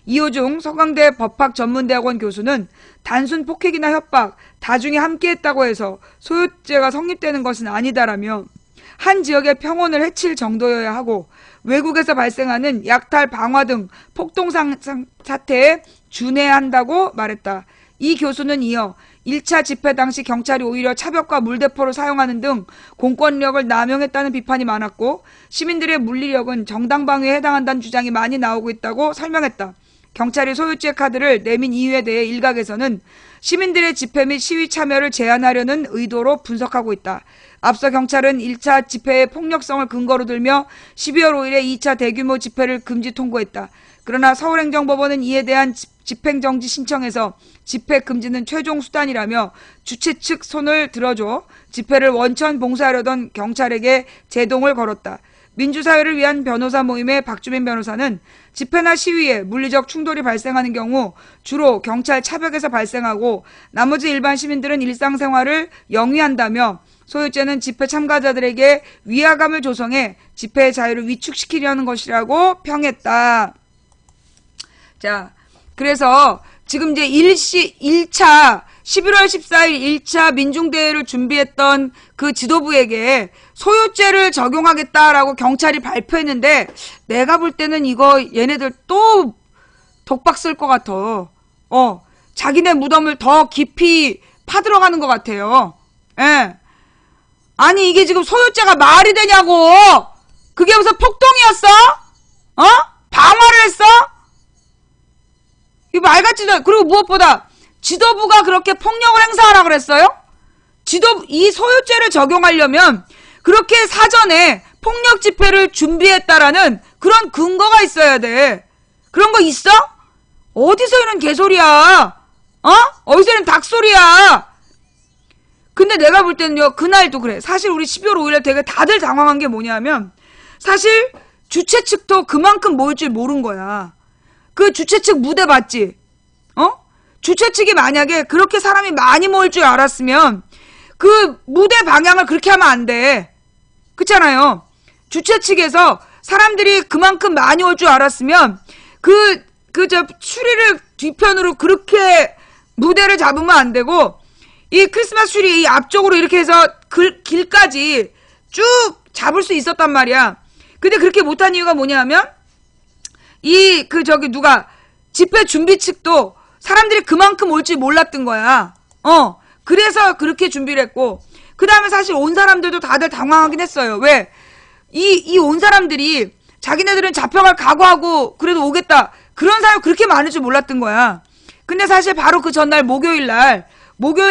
이호중 서강대 법학전문대학원 교수는 단순 폭행이나 협박, 다중이 함께했다고 해서 소유죄가 성립되는 것은 아니다라며 한 지역의 평온을 해칠 정도여야 하고 외국에서 발생하는 약탈, 방화 등 폭동 사태에 준해야 한다고 말했다. 이 교수는 이어 1차 집회 당시 경찰이 오히려 차벽과 물대포를 사용하는 등 공권력을 남용했다는 비판이 많았고 시민들의 물리력은 정당방위에 해당한다는 주장이 많이 나오고 있다고 설명했다. 경찰이 소유죄 카드를 내민 이유에 대해 일각에서는 시민들의 집회 및 시위 참여를 제한하려는 의도로 분석하고 있다. 앞서 경찰은 1차 집회의 폭력성을 근거로 들며 12월 5일에 2차 대규모 집회를 금지 통보했다. 그러나 서울행정법원은 이에 대한 집행정지 신청에서 집회 금지는 최종 수단이라며 주최 측 손을 들어줘 집회를 원천 봉쇄하려던 경찰에게 제동을 걸었다. 민주사회를 위한 변호사 모임의 박주민 변호사는 집회나 시위에 물리적 충돌이 발생하는 경우 주로 경찰 차벽에서 발생하고 나머지 일반 시민들은 일상생활을 영위한다며 소유죄는 집회 참가자들에게 위화감을 조성해 집회의 자유를 위축시키려는 것이라고 평했다. 자, 그래서 지금 이제 1차 11월 14일 1차 민중대회를 준비했던 그 지도부에게 소유죄를 적용하겠다라고 경찰이 발표했는데 내가 볼 때는 이거 얘네들 또 독박 쓸 것 같아. 자기네 무덤을 더 깊이 파들어가는 것 같아요. 예. 아니 이게 지금 소유죄가 말이 되냐고. 그게 무슨 폭동이었어? 방화를 했어? 이 말 같지도 않아. 그리고 무엇보다 지도부가 그렇게 폭력을 행사하라 그랬어요? 이 소유죄를 적용하려면 그렇게 사전에 폭력 집회를 준비했다라는 그런 근거가 있어야 돼. 그런 거 있어? 어디서 이런 개소리야? 어디서 이런 닭소리야? 근데 내가 볼 때는요, 그날도 그래. 사실 우리 12월 5일에 되게 다들 당황한 게 뭐냐면, 사실 주최 측도 그만큼 모일 줄 모른 거야. 그 주최 측 무대 봤지? 주최 측이 만약에 그렇게 사람이 많이 모일 줄 알았으면, 그 무대 방향을 그렇게 하면 안 돼. 그렇잖아요. 주최 측에서 사람들이 그만큼 많이 올 줄 알았으면, 추리를 뒤편으로 그렇게 무대를 잡으면 안 되고, 이 크리스마스 추리 이 앞쪽으로 이렇게 해서 길까지 쭉 잡을 수 있었단 말이야. 근데 그렇게 못한 이유가 뭐냐면, 집회 준비 측도 사람들이 그만큼 올지 몰랐던 거야. 그래서 그렇게 준비를 했고, 그 다음에 사실 온 사람들도 다들 당황하긴 했어요. 왜? 이 온 사람들이 자기네들은 잡혀갈 각오하고 그래도 오겠다. 그런 사람이 그렇게 많을 줄 몰랐던 거야. 근데 사실 바로 그 전날 목요일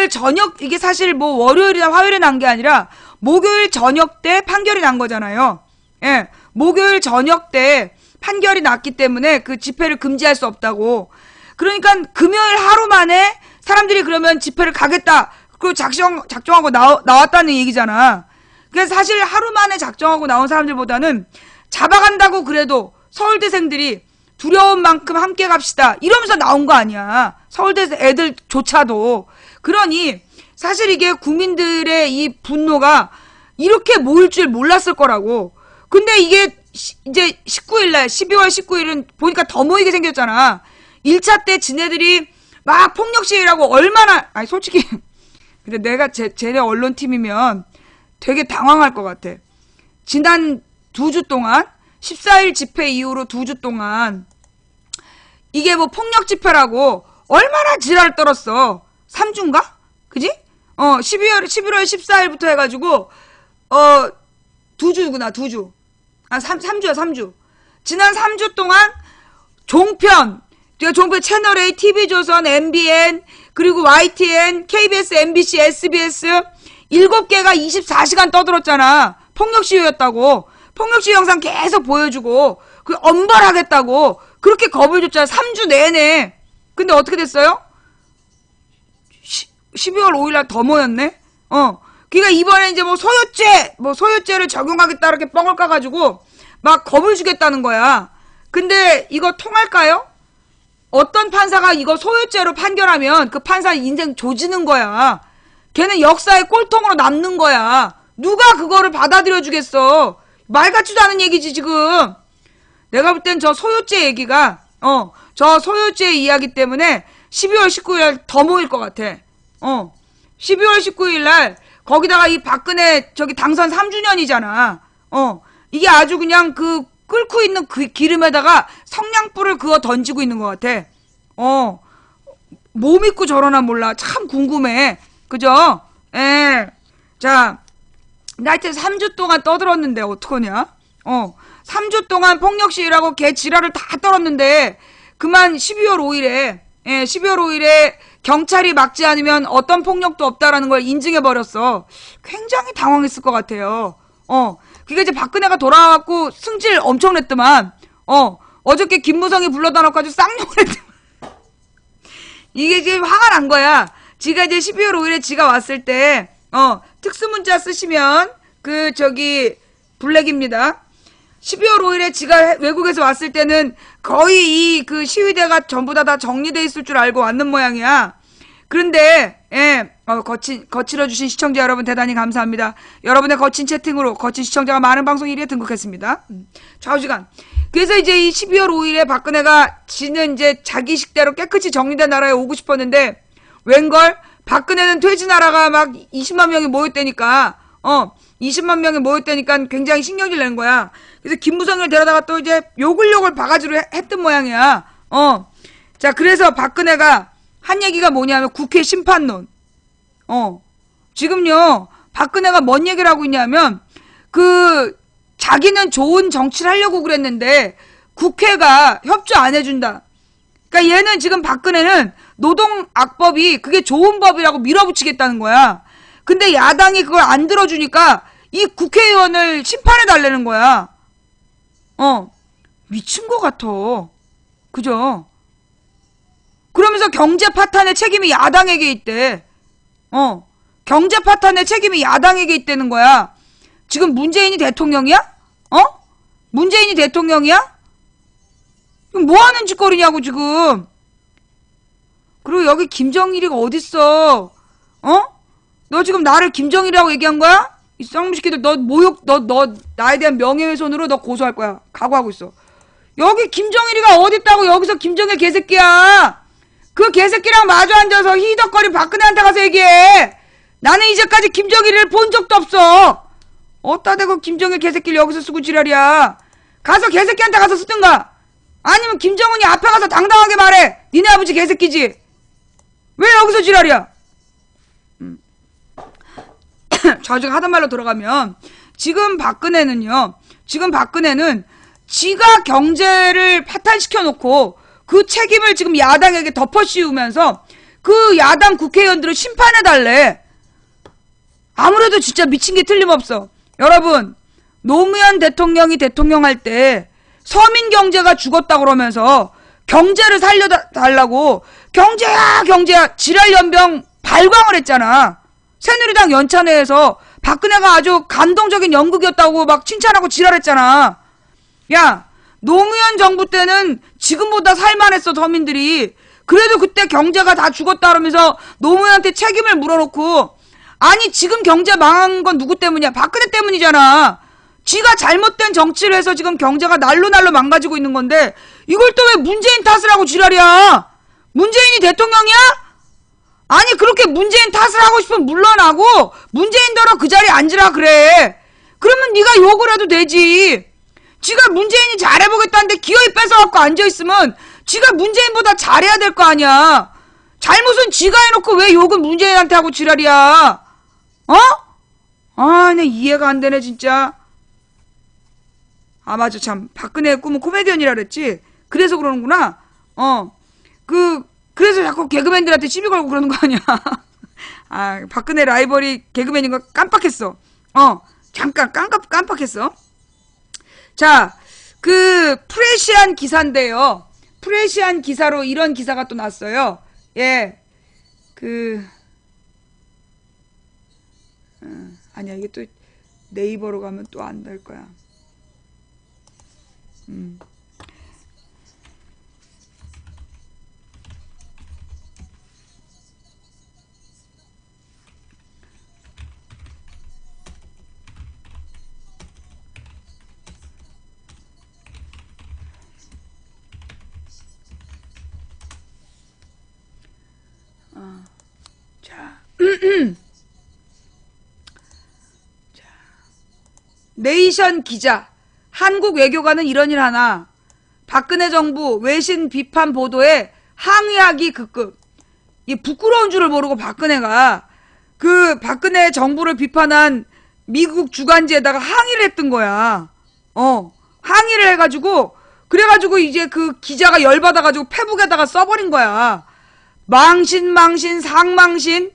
저녁, 이게 사실 뭐 월요일이나 화요일에 난 게 아니라 목요일 저녁 때 판결이 난 거잖아요. 예. 목요일 저녁 때 판결이 났기 때문에 그 집회를 금지할 수 없다고. 그러니까 금요일 하루 만에 사람들이 그러면 집회를 가겠다. 그리고 작정하고 나왔다는 얘기잖아. 그래서 사실 하루 만에 작정하고 나온 사람들보다는 잡아간다고 그래도 서울대생들이 두려운 만큼 함께 갑시다. 이러면서 나온 거 아니야. 서울대 애들조차도. 그러니 사실 이게 국민들의 이 분노가 이렇게 모일 줄 몰랐을 거라고. 근데 이게 이제 19일날 12월 19일은 보니까 더 모이게 생겼잖아. 1차 때 지네들이 막 폭력 시위라고 얼마나, 아니 솔직히 근데 내가 쟤네 언론팀이면 되게 당황할 것 같아. 지난 2주 동안 14일 집회 이후로 2주 동안 이게 뭐 폭력 집회라고 얼마나 지랄을 떨었어. 3주인가? 그지? 11월 14일부터 해가지고 2주구나 2주. 3주야 3주. 지난 3주 동안 종편 채널A, TV조선, MBN, 그리고 YTN, KBS, MBC, SBS 7개가 24시간 떠들었잖아. 폭력 시위였다고. 폭력 시위 영상 계속 보여주고 엄벌하겠다고 그렇게 겁을 줬잖아. 3주 내내. 근데 어떻게 됐어요? 12월 5일날 더 모였네? 그러니까 이번에 이제 소유죄를 적용하겠다 이렇게 뻥을 까가지고 막 겁을 주겠다는 거야. 근데 이거 통할까요? 어떤 판사가 이거 소유죄로 판결하면 그 판사 인생 조지는 거야. 걔는 역사의 꼴통으로 남는 거야. 누가 그거를 받아들여 주겠어. 말 같지도 않은 얘기지 지금. 내가 볼 땐 저 소유죄 얘기가 저 소유죄 이야기 때문에 12월 19일 더 모일 것 같아. 12월 19일 날 거기다가 이 박근혜 당선 3주년이잖아. 이게 아주 그냥 끓고 있는 그 기름에다가 성냥불을 그어 던지고 있는 것 같아. 뭐 믿고 저러나 몰라. 참 궁금해. 그죠? 예. 자, 나 하여튼 3주 동안 떠들었는데 어떡하냐? 3주 동안 폭력 시위라고 개 지랄을 다 떨었는데 그만 12월 5일에 경찰이 막지 않으면 어떤 폭력도 없다라는 걸 인증해버렸어. 굉장히 당황했을 것 같아요. 그게 이제 박근혜가 돌아와갖고 승질 엄청 냈더만, 어저께 김무성이 불러다 놓고 쌍욕을 했더만. 이게 이제 화가 난 거야. 지가 이제 12월 5일에 지가 왔을 때, 특수문자 쓰시면, 블랙입니다. 12월 5일에 지가 외국에서 왔을 때는 거의 시위대가 전부 다 정리돼 있을 줄 알고 왔는 모양이야. 그런데, 거칠어주신 시청자 여러분 대단히 감사합니다. 여러분의 거친 채팅으로 거친 시청자가 많은 방송 1위에 등극했습니다. 좌우지간. 그래서 이제 이 12월 5일에 박근혜가 지는 이제 자기 식대로 깨끗이 정리된 나라에 오고 싶었는데, 웬걸? 박근혜는 퇴진하라가 막 20만 명이 모였다니까, 20만 명이 모였다니까 굉장히 신경질 내는 거야. 그래서 김무성을 데려다가 또 이제 욕을 바가지로 했던 모양이야. 자, 그래서 박근혜가 한 얘기가 뭐냐면 국회 심판론. 지금요, 박근혜가 뭔 얘기를 하고 있냐면, 자기는 좋은 정치를 하려고 그랬는데, 국회가 협조 안 해준다. 그러니까 얘는 지금 박근혜는 노동악법이 그게 좋은 법이라고 밀어붙이겠다는 거야. 근데 야당이 그걸 안 들어주니까 이 국회의원을 심판해달라는 거야. 미친 것 같아. 그죠? 그러면서 경제 파탄의 책임이 야당에게 있대. 경제 파탄의 책임이 야당에게 있다는 거야. 지금 문재인이 대통령이야? 문재인이 대통령이야? 뭐 하는 짓거리냐고, 지금. 그리고 여기 김정일이가 어딨어? 너 지금 나를 김정일이라고 얘기한 거야? 이 쌍무새끼들, 너 나에 대한 명예훼손으로 너 고소할 거야. 각오하고 있어. 여기 김정일이가 어딨다고, 여기서 김정일 개새끼야. 그 개새끼랑 마주 앉아서 히덕거리 박근혜한테 가서 얘기해. 나는 이제까지 김정일을 본 적도 없어. 어따 대고 김정일 개새끼를 여기서 쓰고 지랄이야. 가서 개새끼한테 가서 쓰든가. 아니면 김정은이 앞에 가서 당당하게 말해. 니네 아버지 개새끼지. 왜 여기서 지랄이야? 저지가 하던 말로 돌아가면, 지금 박근혜는 지가 경제를 파탄시켜 놓고 그 책임을 지금 야당에게 덮어씌우면서 그 야당 국회의원들을 심판해달래. 아무래도 진짜 미친 게 틀림없어. 여러분, 노무현 대통령이 대통령할 때 서민 경제가 죽었다 그러면서 경제를 살려달라고 경제야 지랄 연병 발광을 했잖아. 새누리당 연찬회에서 박근혜가 아주 감동적인 연극이었다고 막 칭찬하고 지랄했잖아. 야, 노무현 정부 때는 지금보다 살만했어, 서민들이. 그래도 그때 경제가 다 죽었다 그러면서 노무현한테 책임을 물어놓고, 아니 지금 경제 망한 건 누구 때문이야? 박근혜 때문이잖아. 지가 잘못된 정치를 해서 지금 경제가 날로 망가지고 있는 건데, 이걸 또 왜 문재인 탓을 하고 지랄이야? 문재인이 대통령이야? 아니 그렇게 문재인 탓을 하고 싶으면 물러나고 문재인더러 그 자리에 앉으라 그래. 그러면 네가 욕을 해도 되지. 지가 문재인이 잘해보겠다는데 기어이 뺏어갖고 앉아있으면 지가 문재인보다 잘해야 될 거 아니야. 잘못은 지가 해놓고 왜 욕은 문재인한테 하고 지랄이야? 내 이해가 안 되네 진짜. 아 맞아, 참 박근혜의 꿈은 코미디언이라 그랬지. 그래서 그러는구나. 그래서 자꾸 개그맨들한테 시비 걸고 그러는 거 아니야. 아, 박근혜 라이벌이 개그맨인 거 깜빡했어. 잠깐 깜빡했어. 자, 프레시안 기사인데요. 프레시안 기사로 이런 기사가 또 났어요. 예. 아니야, 이게 또 네이버로 가면 또 안 될 거야. 자. 네이션 기자, 한국 외교관은 이런 일 하나. 박근혜 정부 외신 비판 보도에 항의하기 급급. 이 부끄러운 줄을 모르고 박근혜가 박근혜 정부를 비판한 미국 주간지에다가 항의를 했던 거야. 항의를 해가지고, 그래가지고 이제 그 기자가 열받아가지고 페북에다가 써버린 거야. 망신, 상망신.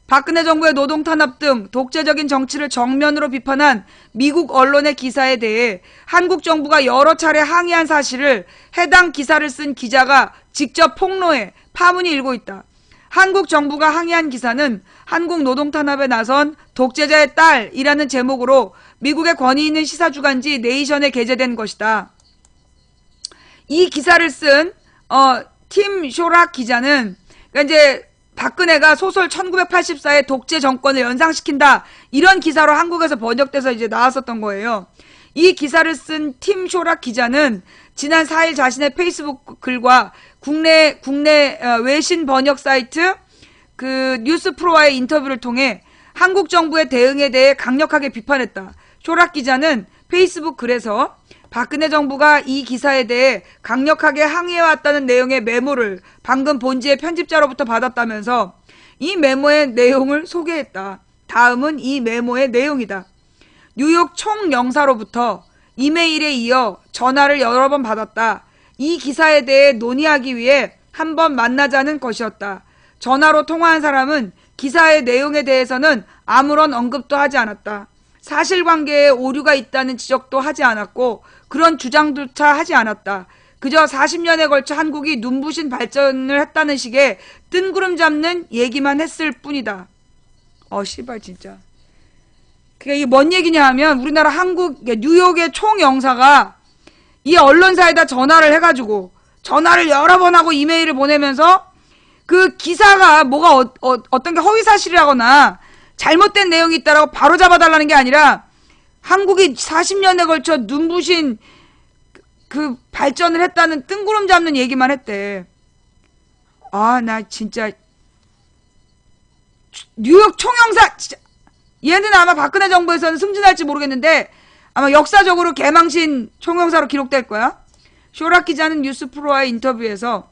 박근혜 정부의 노동탄압 등 독재적인 정치를 정면으로 비판한 미국 언론의 기사에 대해 한국 정부가 여러 차례 항의한 사실을 해당 기사를 쓴 기자가 직접 폭로해 파문이 일고 있다. 한국 정부가 항의한 기사는 한국 노동탄압에 나선 독재자의 딸이라는 제목으로 미국의 권위 있는 시사주간지 네이션에 게재된 것이다. 이 기사를 쓴 팀 쇼락 기자는, 그러니까 이제 박근혜가 소설 1984의 독재 정권을 연상시킨다. 이런 기사로 한국에서 번역돼서 이제 나왔었던 거예요. 이 기사를 쓴 팀 쇼락 기자는 지난 4일 자신의 페이스북 글과 국내 외신 번역 사이트 그 뉴스프로와의 인터뷰를 통해 한국 정부의 대응에 대해 강력하게 비판했다. 쇼락 기자는 페이스북 글에서 박근혜 정부가 이 기사에 대해 강력하게 항의해왔다는 내용의 메모를 방금 본지의 편집자로부터 받았다면서 이 메모의 내용을 소개했다. 다음은 이 메모의 내용이다. 뉴욕 총영사로부터 이메일에 이어 전화를 여러 번 받았다. 이 기사에 대해 논의하기 위해 한번 만나자는 것이었다. 전화로 통화한 사람은 기사의 내용에 대해서는 아무런 언급도 하지 않았다. 사실관계에 오류가 있다는 지적도 하지 않았고 그런 주장조차 하지 않았다. 그저 40년에 걸쳐 한국이 눈부신 발전을 했다는 식의 뜬구름 잡는 얘기만 했을 뿐이다. 씨발 진짜. 그게 이게 뭔 얘기냐 하면 우리나라 뉴욕의 총영사가 이 언론사에다 전화를 해가지고 전화를 여러 번 하고 이메일을 보내면서 그 기사가 뭐가 어떤 게 허위사실이라거나 잘못된 내용이 있다라고 바로 잡아달라는 게 아니라 한국이 40년에 걸쳐 눈부신 그 발전을 했다는 뜬구름 잡는 얘기만 했대. 나 진짜 뉴욕 총영사 진짜 얘는 아마 박근혜 정부에서는 승진할지 모르겠는데 아마 역사적으로 개망신 총영사로 기록될 거야. 쇼락 기자는 뉴스프로와의 인터뷰에서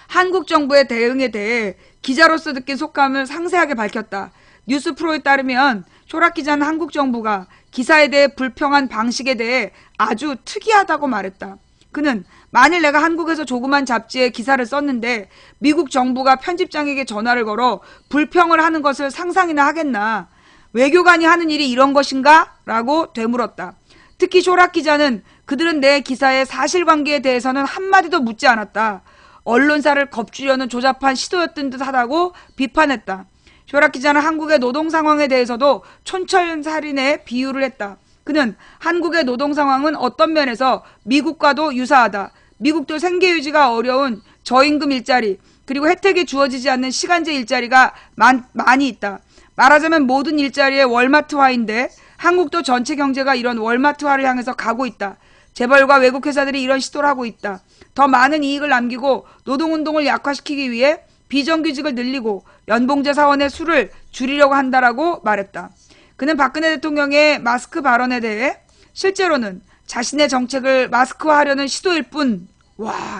한국 정부의 대응에 대해 기자로서 느낀 속감을 상세하게 밝혔다. 뉴스프로에 따르면 쇼락 기자는 한국 정부가 기사에 대해 불평한 방식에 대해 아주 특이하다고 말했다. 그는 만일 내가 한국에서 조그만 잡지에 기사를 썼는데 미국 정부가 편집장에게 전화를 걸어 불평을 하는 것을 상상이나 하겠나. 외교관이 하는 일이 이런 것인가? 라고 되물었다. 특히 쇼락 기자는 그들은 내 기사의 사실관계에 대해서는 한마디도 묻지 않았다. 언론사를 겁주려는 조잡한 시도였던 듯하다고 비판했다. 쇼락 기자는 한국의 노동 상황에 대해서도 촌철살인의 비유를 했다. 그는 한국의 노동 상황은 어떤 면에서 미국과도 유사하다. 미국도 생계 유지가 어려운 저임금 일자리 그리고 혜택이 주어지지 않는 시간제 일자리가 많이 있다. 말하자면 모든 일자리의 월마트화인데 한국도 전체 경제가 이런 월마트화를 향해서 가고 있다. 재벌과 외국 회사들이 이런 시도를 하고 있다. 더 많은 이익을 남기고 노동운동을 약화시키기 위해 비정규직을 늘리고 연봉제 사원의 수를 줄이려고 한다라고 말했다. 그는 박근혜 대통령의 마스크 발언에 대해 실제로는 자신의 정책을 마스크화하려는 시도일 뿐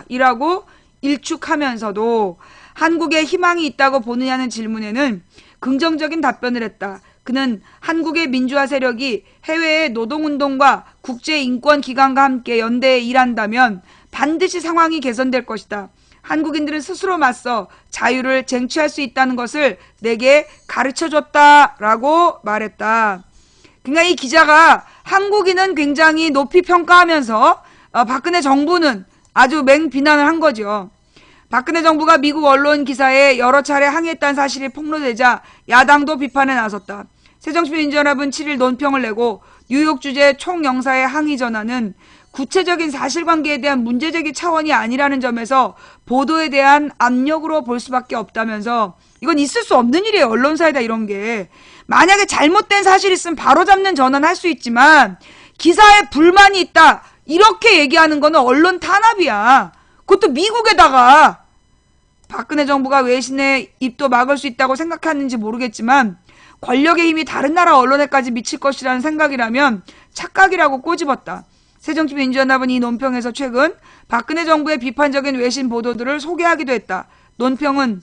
이라고 일축하면서도 한국에 희망이 있다고 보느냐는 질문에는 긍정적인 답변을 했다. 그는 한국의 민주화 세력이 해외의 노동운동과 국제인권기관과 함께 연대해 일한다면 반드시 상황이 개선될 것이다. 한국인들은 스스로 맞서 자유를 쟁취할 수 있다는 것을 내게 가르쳐줬다라고 말했다. 그러니까 이 기자가 한국인은 굉장히 높이 평가하면서 박근혜 정부는 아주 맹비난을 한 거죠. 박근혜 정부가 미국 언론 기사에 여러 차례 항의했다는 사실이 폭로되자 야당도 비판에 나섰다. 새정치민주연합은 7일 논평을 내고 뉴욕 주재 총영사의 항의 전화는 구체적인 사실관계에 대한 문제제기 차원이 아니라는 점에서 보도에 대한 압력으로 볼 수밖에 없다면서 이건 있을 수 없는 일이에요. 언론사에다 이런 게. 만약에 잘못된 사실이 있으면 바로잡는 전화는 할 수 있지만 기사에 불만이 있다. 이렇게 얘기하는 거는 언론 탄압이야. 그것도 미국에다가. 박근혜 정부가 외신의 입도 막을 수 있다고 생각하는지 모르겠지만 권력의 힘이 다른 나라 언론에까지 미칠 것이라는 생각이라면 착각이라고 꼬집었다. 새정치민주연합은 이 논평에서 최근 박근혜 정부의 비판적인 외신 보도들을 소개하기도 했다. 논평은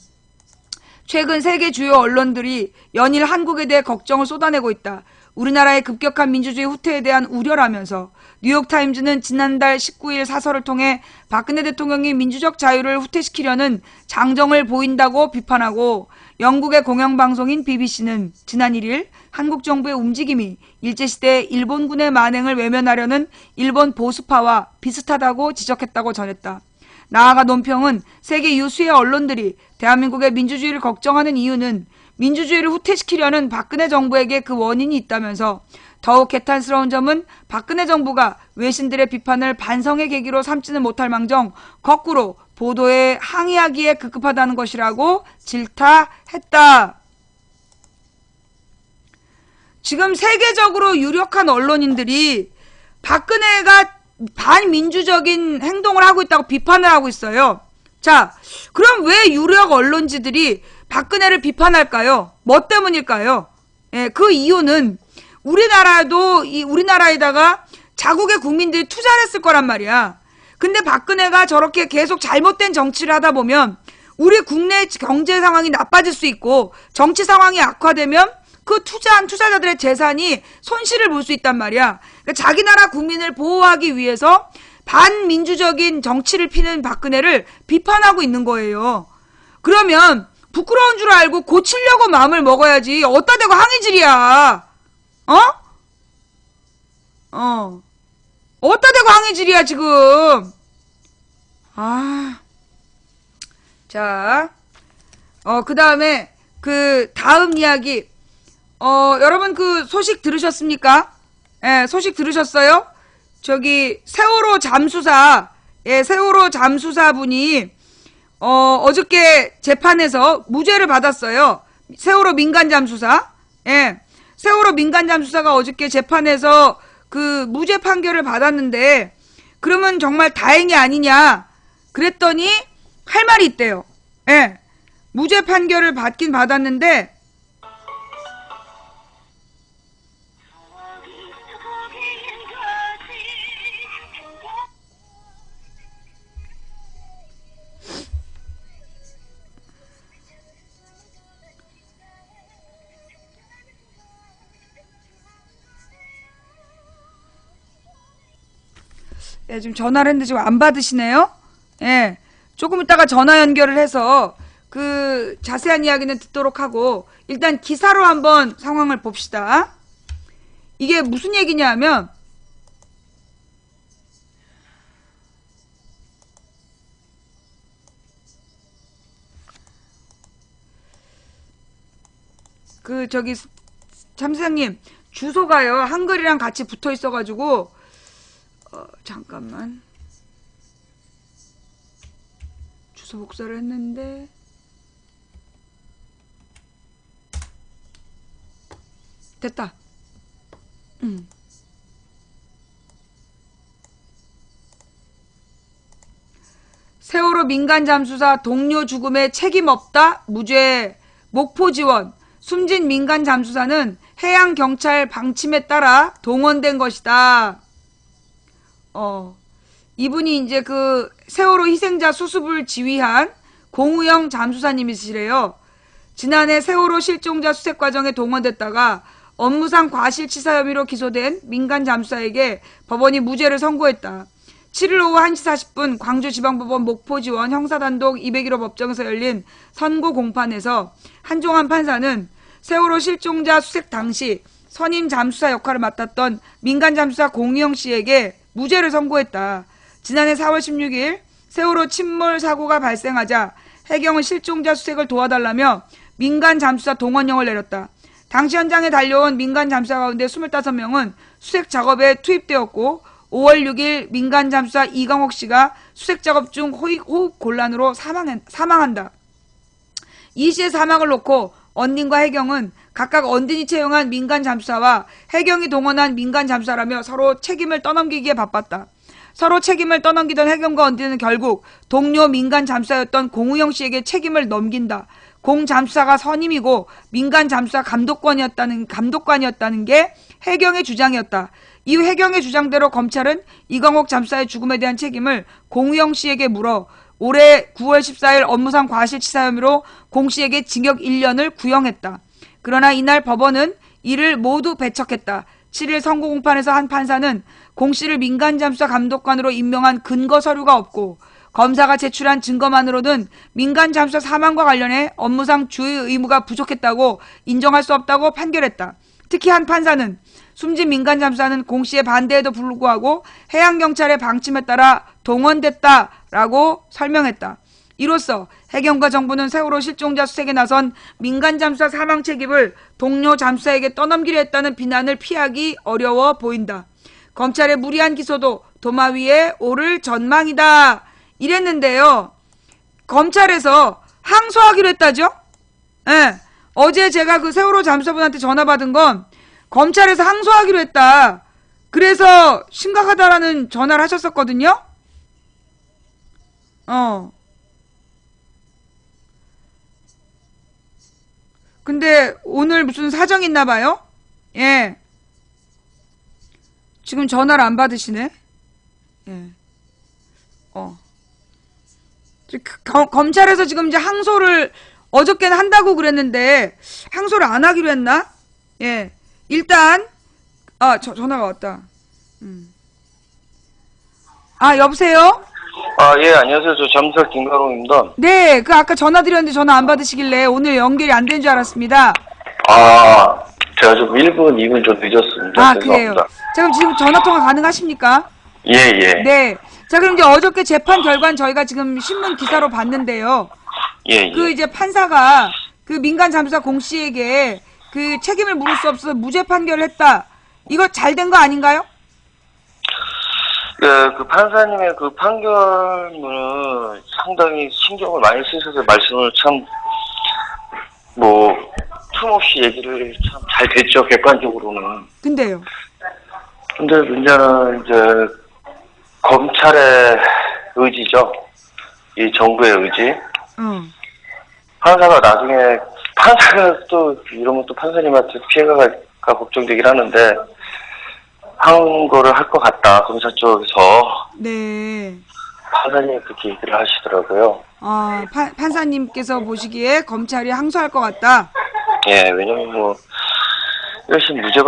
최근 세계 주요 언론들이 연일 한국에 대해 걱정을 쏟아내고 있다. 우리나라의 급격한 민주주의 후퇴에 대한 우려라면서 뉴욕타임즈는 지난달 19일 사설을 통해 박근혜 대통령이 민주적 자유를 후퇴시키려는 장정을 보인다고 비판하고 영국의 공영방송인 BBC는 지난 1일 한국 정부의 움직임이 일제시대 일본군의 만행을 외면하려는 일본 보수파와 비슷하다고 지적했다고 전했다. 나아가 논평은 세계 유수의 언론들이 대한민국의 민주주의를 걱정하는 이유는 민주주의를 후퇴시키려는 박근혜 정부에게 그 원인이 있다면서 더욱 개탄스러운 점은 박근혜 정부가 외신들의 비판을 반성의 계기로 삼지는 못할 망정 거꾸로 보도에 항의하기에 급급하다는 것이라고 질타했다. 지금 세계적으로 유력한 언론인들이 박근혜가 반민주적인 행동을 하고 있다고 비판을 하고 있어요. 자, 그럼 왜 유력 언론지들이 박근혜를 비판할까요? 뭐 때문일까요? 예, 그 이유는 우리나라에다가 자국의 국민들이 투자를 했을 거란 말이야. 근데 박근혜가 저렇게 계속 잘못된 정치를 하다 보면 우리 국내 경제 상황이 나빠질 수 있고 정치 상황이 악화되면 그 투자한 투자자들의 재산이 손실을 볼 수 있단 말이야. 그러니까 자기 나라 국민을 보호하기 위해서 반민주적인 정치를 피는 박근혜를 비판하고 있는 거예요. 그러면 부끄러운 줄 알고 고치려고 마음을 먹어야지. 어디다 대고 항의질이야. 어디다 대고 항의질이야 지금. 자, 그 다음에 그 다음 이야기. 여러분 그 소식 들으셨습니까? 예, 소식 들으셨어요? 저기 세월호 잠수사, 세월호 잠수사분이 어저께 재판에서 무죄를 받았어요. 세월호 민간 잠수사. 예. 세월호 민간 잠수사가 어저께 재판에서 그 무죄 판결을 받았는데 그러면 정말 다행이 아니냐 그랬더니 할 말이 있대요. 예. 무죄 판결을 받긴 받았는데 지금 전화를 했는데 지금 안 받으시네요? 예. 조금 이따가 전화 연결을 해서 그 자세한 이야기는 듣도록 하고 일단 기사로 한번 상황을 봅시다. 이게 무슨 얘기냐 하면 그 저기 참사장님 주소가요 한글이랑 같이 붙어 있어가지고 잠깐만 주소 복사를 했는데 됐다. 세월호 민간 잠수사 동료 죽음에 책임 없다 무죄 목포 지원 숨진 민간 잠수사는 해양경찰 방침에 따라 동원된 것이다. 이분이 이제 그 세월호 희생자 수습을 지휘한 공우영 잠수사님이시래요. 지난해 세월호 실종자 수색 과정에 동원됐다가 업무상 과실치사 혐의로 기소된 민간 잠수사에게 법원이 무죄를 선고했다. 7일 오후 1시 40분 광주지방법원 목포지원 형사단독 201호 법정에서 열린 선고 공판에서 한종환 판사는 세월호 실종자 수색 당시 선임 잠수사 역할을 맡았던 민간 잠수사 공우영 씨에게 무죄를 선고했다. 지난해 4월 16일 세월호 침몰 사고가 발생하자 해경은 실종자 수색을 도와달라며 민간 잠수사 동원령을 내렸다. 당시 현장에 달려온 민간 잠수사 가운데 25명은 수색 작업에 투입되었고 5월 6일 민간 잠수사 이강옥 씨가 수색 작업 중 호흡 곤란으로 사망한다. 이 씨의 사망을 놓고 언딘과 해경은 각각 언딘이 채용한 민간 잠수사와 해경이 동원한 민간 잠수사라며 서로 책임을 떠넘기기에 바빴다. 서로 책임을 떠넘기던 해경과 언딘은 결국 동료 민간 잠수사였던 공우영 씨에게 책임을 넘긴다. 공 잠수사가 선임이고 민간 잠수사 감독관이었다는 게 해경의 주장이었다. 이후 해경의 주장대로 검찰은 이광옥 잠수사의 죽음에 대한 책임을 공우영 씨에게 물어 올해 9월 14일 업무상 과실치사 혐의로 공 씨에게 징역 1년을 구형했다. 그러나 이날 법원은 이를 모두 배척했다. 7일 선고 공판에서 한 판사는 공 씨를 민간 잠수사 감독관으로 임명한 근거 서류가 없고 검사가 제출한 증거만으로는 민간 잠수사 사망과 관련해 업무상 주의 의무가 부족했다고 인정할 수 없다고 판결했다. 특히 한 판사는 숨진 민간 잠수사는 공 씨의 반대에도 불구하고 해양경찰의 방침에 따라 동원됐다라고 설명했다. 이로써 해경과 정부는 세월호 실종자 수색에 나선 민간 잠수사 사망 책임을 동료 잠수사에게 떠넘기려 했다는 비난을 피하기 어려워 보인다. 검찰의 무리한 기소도 도마 위에 오를 전망이다. 이랬는데요. 검찰에서 항소하기로 했다죠? 예. 어제 제가 그 세월호 잠수사분한테 전화 받은 건 검찰에서 항소하기로 했다. 그래서 심각하다라는 전화를 하셨었거든요? 근데 오늘 무슨 사정이 있나 봐요? 예. 지금 전화를 안 받으시네? 예. 검찰에서 지금 이제 항소를 어저께는 한다고 그랬는데 항소를 안 하기로 했나? 예. 일단 전화가 왔다. 여보세요? 예, 안녕하세요. 저 잠수사 김가롱입니다. 네, 아까 전화 드렸는데 전화 안 받으시길래 오늘 연결이 안 된 줄 알았습니다. 제가 좀 1분, 2분 좀 늦었습니다. 그래요. 자, 그럼 지금 전화통화 가능하십니까? 예. 네. 자, 그럼 이제 어저께 재판 결과는 저희가 지금 신문 기사로 봤는데요. 예. 이제 판사가 그 민간 잠수사 공 씨에게 그 책임을 물을 수 없어서 무죄 판결을 했다. 이거 잘 된 거 아닌가요? 네, 그 판사님의 그 판결문은 상당히 신경을 많이 쓰셔서 말씀을 참, 틈없이 얘기를 참 잘 됐죠, 객관적으로는. 근데요? 근데 문제는 이제, 검찰의 의지죠. 이 정부의 의지. 판사가 또, 이러면 또 판사님한테 피해가 갈까 걱정되긴 하는데, 한 거를 할 것 같다, 검사 쪽에서. 네. 판사님이 그렇게 얘기를 하시더라고요. 판사님께서 보시기에 검찰이 항소할 것 같다? 예, 왜냐면 열심히 무죄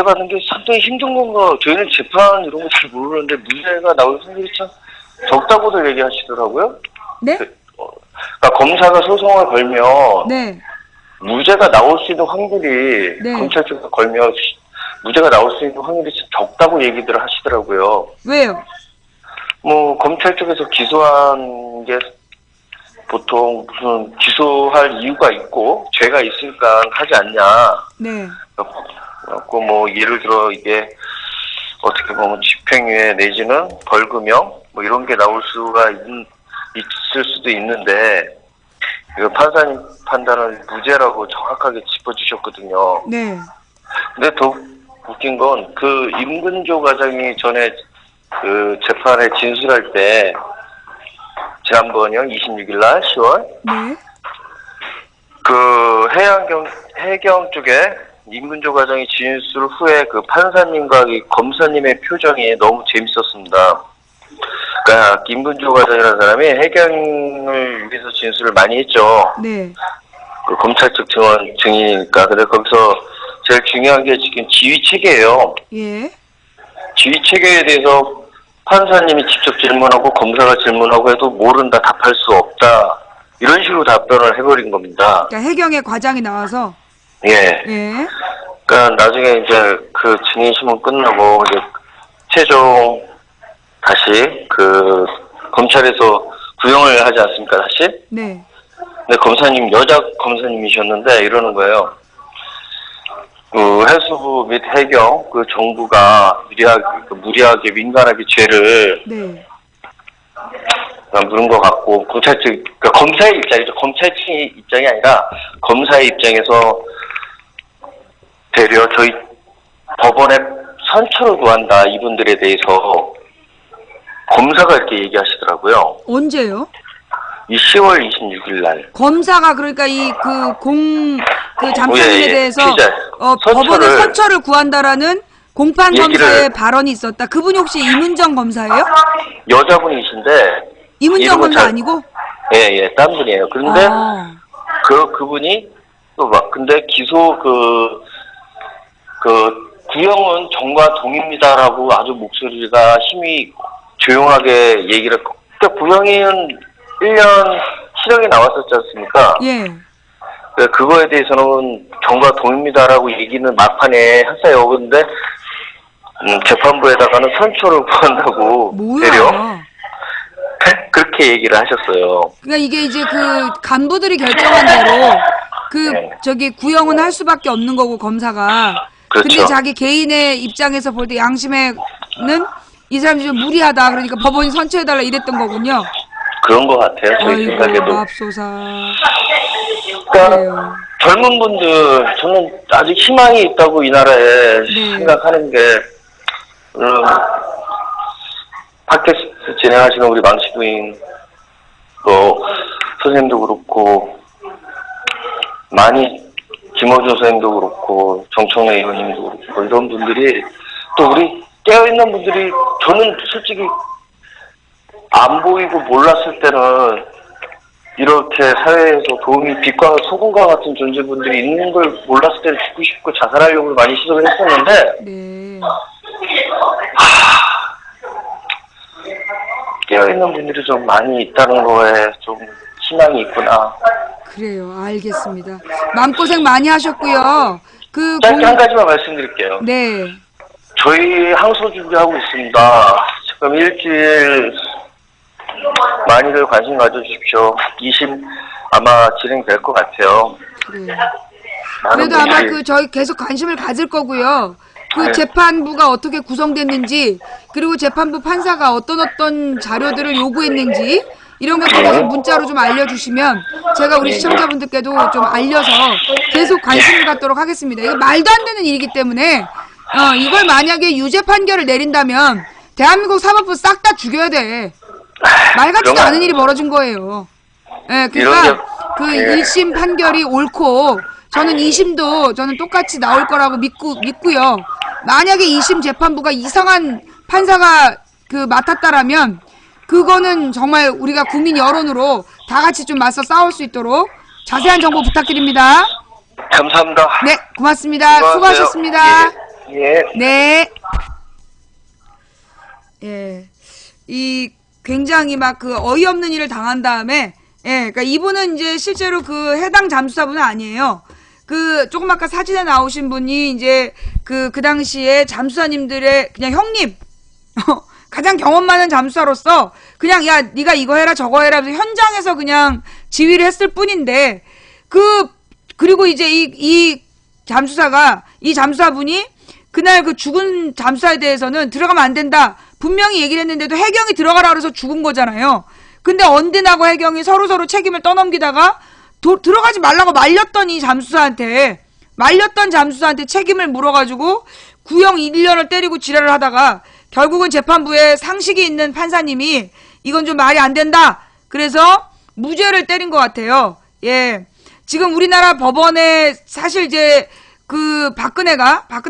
받는 게 상당히 힘든 건가. 저희는 재판 이런 거 잘 모르는데 무죄가 나올 확률이 참 적다고들 얘기하시더라고요. 네? 그러니까 검사가 소송을 걸면. 네. 무죄가 나올 수 있는 확률이. 네. 검찰 쪽에서 걸면 무죄가 나올 수 있는 확률이 적다고 얘기들을 하시더라고요. 왜요? 검찰 쪽에서 기소한 게 보통 무슨 기소할 이유가 있고 죄가 있으니까 하지 않냐. 네. 그래갖고 예를 들어 이게 어떻게 보면 집행유예 내지는 벌금형 이런 게 나올 수가 있을 수도 있는데 이거 판사님 판단은 무죄라고 정확하게 짚어주셨거든요. 네. 근데 더 웃긴 건 그 임근조 과장이 전에 그 재판에 진술할 때 지난번이요 26일 날 10월 네. 그 해경 쪽에 임근조 과장이 진술 후에 그 판사님과 이 검사님의 표정이 너무 재밌었습니다. 그러니까 임근조 과장이라는 사람이 해경을 위해서 진술을 많이 했죠. 네. 그 검찰 측 증인이니까. 근데 거기서 제일 중요한 게 지금 지휘 체계예요. 예. 지휘 체계에 대해서 판사님이 직접 질문하고 검사가 질문하고 해도 모른다, 답할 수 없다. 이런 식으로 답변을 해버린 겁니다. 그러니까 해경의 과장이 나와서. 예. 예. 그러니까 나중에 이제 그 증인 심문 끝나고 이제 최종 다시 그 검찰에서 구형을 하지 않습니까, 다시? 네. 근데 검사님 여자 검사님이셨는데 이러는 거예요. 그 해수부 및 해경 그 정부가 무리하게 민간하게 죄를 네. 물은 것 같고 검찰 측 그러니까 검사의 입장이죠. 검찰 측의 입장이 아니라 검사의 입장에서 되려 저희 법원에 선처를 구한다 이분들에 대해서 검사가 이렇게 얘기하시더라고요. 언제요? 이 10월 26일 날. 검사가 그러니까 잠수인에 대해서 법원에 선처를 구한다라는 공판 검사의 발언이 있었다. 그분이 혹시 임은정 검사예요? 여자분이신데. 임은정 검사 아니고? 예, 딴 분이에요. 그런데 그분이 또 근데 기소 구형은 정과 동입니다라고 아주 목소리가 힘이 조용하게 얘기를. 그러니까 구형은 1년 실형이 나왔었지 않습니까? 예. 그거에 대해서는 정과 동입니다라고 얘기는 막판에 했어요. 근데 재판부에다가는 선처를 구한다고. 뭐야? 그렇게 얘기를 하셨어요. 그러니까 이게 이제 그 간부들이 결정한 대로 구형은 할 수밖에 없는 거고 검사가. 그렇죠. 근데 자기 개인의 입장에서 볼 때 양심에는 이 사람이 좀 무리하다. 그러니까 법원이 선처해달라 이랬던 거군요. 그런 것 같아요. 저희 생각에도. 맙소사. 그러니까 젊은 분들, 저는 아직 희망이 있다고 이 나라에 생각하는 게, 팟캐스트 진행하시는 우리 망치부인, 선생님도 그렇고, 많이, 김어준 선생님도 그렇고, 정청래 의원님도 그렇고, 이런 분들이, 또 우리 깨어있는 분들이, 저는 솔직히 안 보이고 몰랐을 때는, 이렇게 사회에서 도움이 빛과 소금과 같은 존재분들이 있는 걸 몰랐을 때는 죽고 싶고 자살하려고 많이 시도를 했었는데, 깨어있는 분들이 좀 많이 있다는 거에 좀 희망이 있구나. 그래요. 알겠습니다. 마음고생 많이 하셨고요. 짧게 한 가지만 말씀드릴게요. 네. 저희 항소 준비하고 있습니다. 지금 일주일 많이들 관심 가져주십시오. 2심 아마 진행될 것 같아요. 그래요. 그래도 아마 저희 계속 관심을 가질 거고요. 재판부가 어떻게 구성됐는지, 그리고 재판부 판사가 어떤 자료들을 요구했는지, 이런 것에 대해서 문자로 좀 알려주시면 제가 우리 시청자분들께도 좀 알려서 계속 관심을 갖도록 하겠습니다. 이거 말도 안 되는 일이기 때문에 이걸 만약에 유죄 판결을 내린다면 대한민국 사법부 싹 다 죽여야 돼. 말 같지도 않은 일이 벌어진 거예요. 예, 그러니까 1심 판결이 옳고 저는 2심도 저는 똑같이 나올 거라고 믿고요. 만약에 2심 재판부가 이상한 판사가 맡았다라면 그거는 정말 우리가 국민 여론으로 다 같이 좀 맞서 싸울 수 있도록 자세한 정보 부탁드립니다. 감사합니다. 네, 고맙습니다. 수고하셨습니다. 예. 네. 예. 굉장히 어이없는 일을 당한 다음에, 그러니까 이분은 이제 실제로 해당 잠수사분은 아니에요. 조금 아까 사진에 나오신 분이 이제 그 당시에 잠수사님들의 그냥 형님, 가장 경험 많은 잠수사로서 그냥 야, 네가 이거 해라 저거 해라 하면서 현장에서 그냥 지휘를 했을 뿐인데, 그리고 이제 이 잠수사분이 그날 죽은 잠수사에 대해서는 들어가면 안 된다. 분명히 얘기를 했는데도 해경이 들어가라 그래서 죽은 거잖아요. 근데 언든하고 해경이 서로서로 책임을 떠넘기다가 들어가지 말라고 말렸던 잠수사한테 책임을 물어가지고 구형 1년을 때리고 지랄을 하다가 결국은 재판부에 상식이 있는 판사님이 이건 좀 말이 안 된다. 그래서 무죄를 때린 것 같아요. 예. 지금 우리나라 법원에 사실 이제 박근혜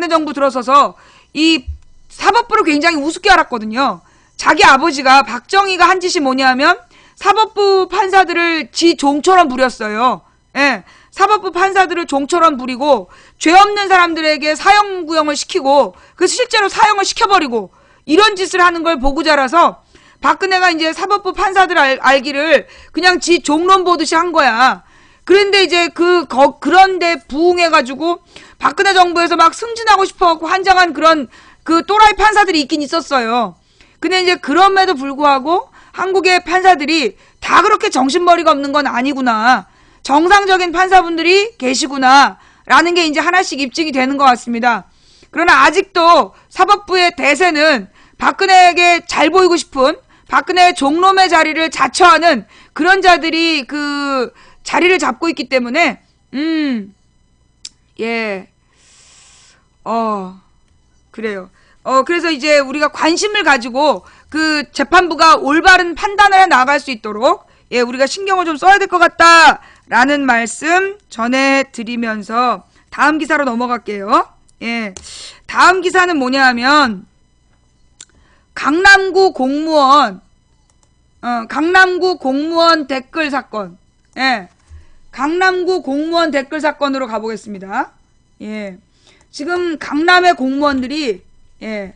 정부 들어서서 이 사법부를 굉장히 우습게 알았거든요. 자기 아버지가 박정희가 한 짓이 뭐냐면 사법부 판사들을 지 종처럼 부렸어요. 예. 사법부 판사들을 종처럼 부리고 죄 없는 사람들에게 사형구형을 시키고 그래서 실제로 사형을 시켜버리고 이런 짓을 하는 걸 보고 자라서 박근혜가 이제 사법부 판사들 알기를 그냥 지 종론 보듯이 한 거야. 그런데 이제 그런데 부응해가지고 박근혜 정부에서 막 승진하고 싶어갖고 환장한 그런 또라이 판사들이 있긴 있었어요. 근데 이제 그럼에도 불구하고 한국의 판사들이 다 그렇게 정신머리가 없는 건 아니구나. 정상적인 판사분들이 계시구나. 라는 게 이제 하나씩 입증이 되는 것 같습니다. 그러나 아직도 사법부의 대세는 박근혜에게 잘 보이고 싶은 박근혜의 종놈의 자리를 자처하는 그런 자들이 자리를 잡고 있기 때문에, 예. 그래요. 그래서 이제 우리가 관심을 가지고 재판부가 올바른 판단을 해 나갈 수 있도록, 예, 우리가 신경을 좀 써야 될 것 같다라는 말씀 전해드리면서 다음 기사로 넘어갈게요. 예. 다음 기사는 뭐냐 하면, 강남구 공무원 댓글 사건. 예. 강남구 공무원 댓글 사건으로 가보겠습니다. 예. 지금 강남의 공무원들이, 예.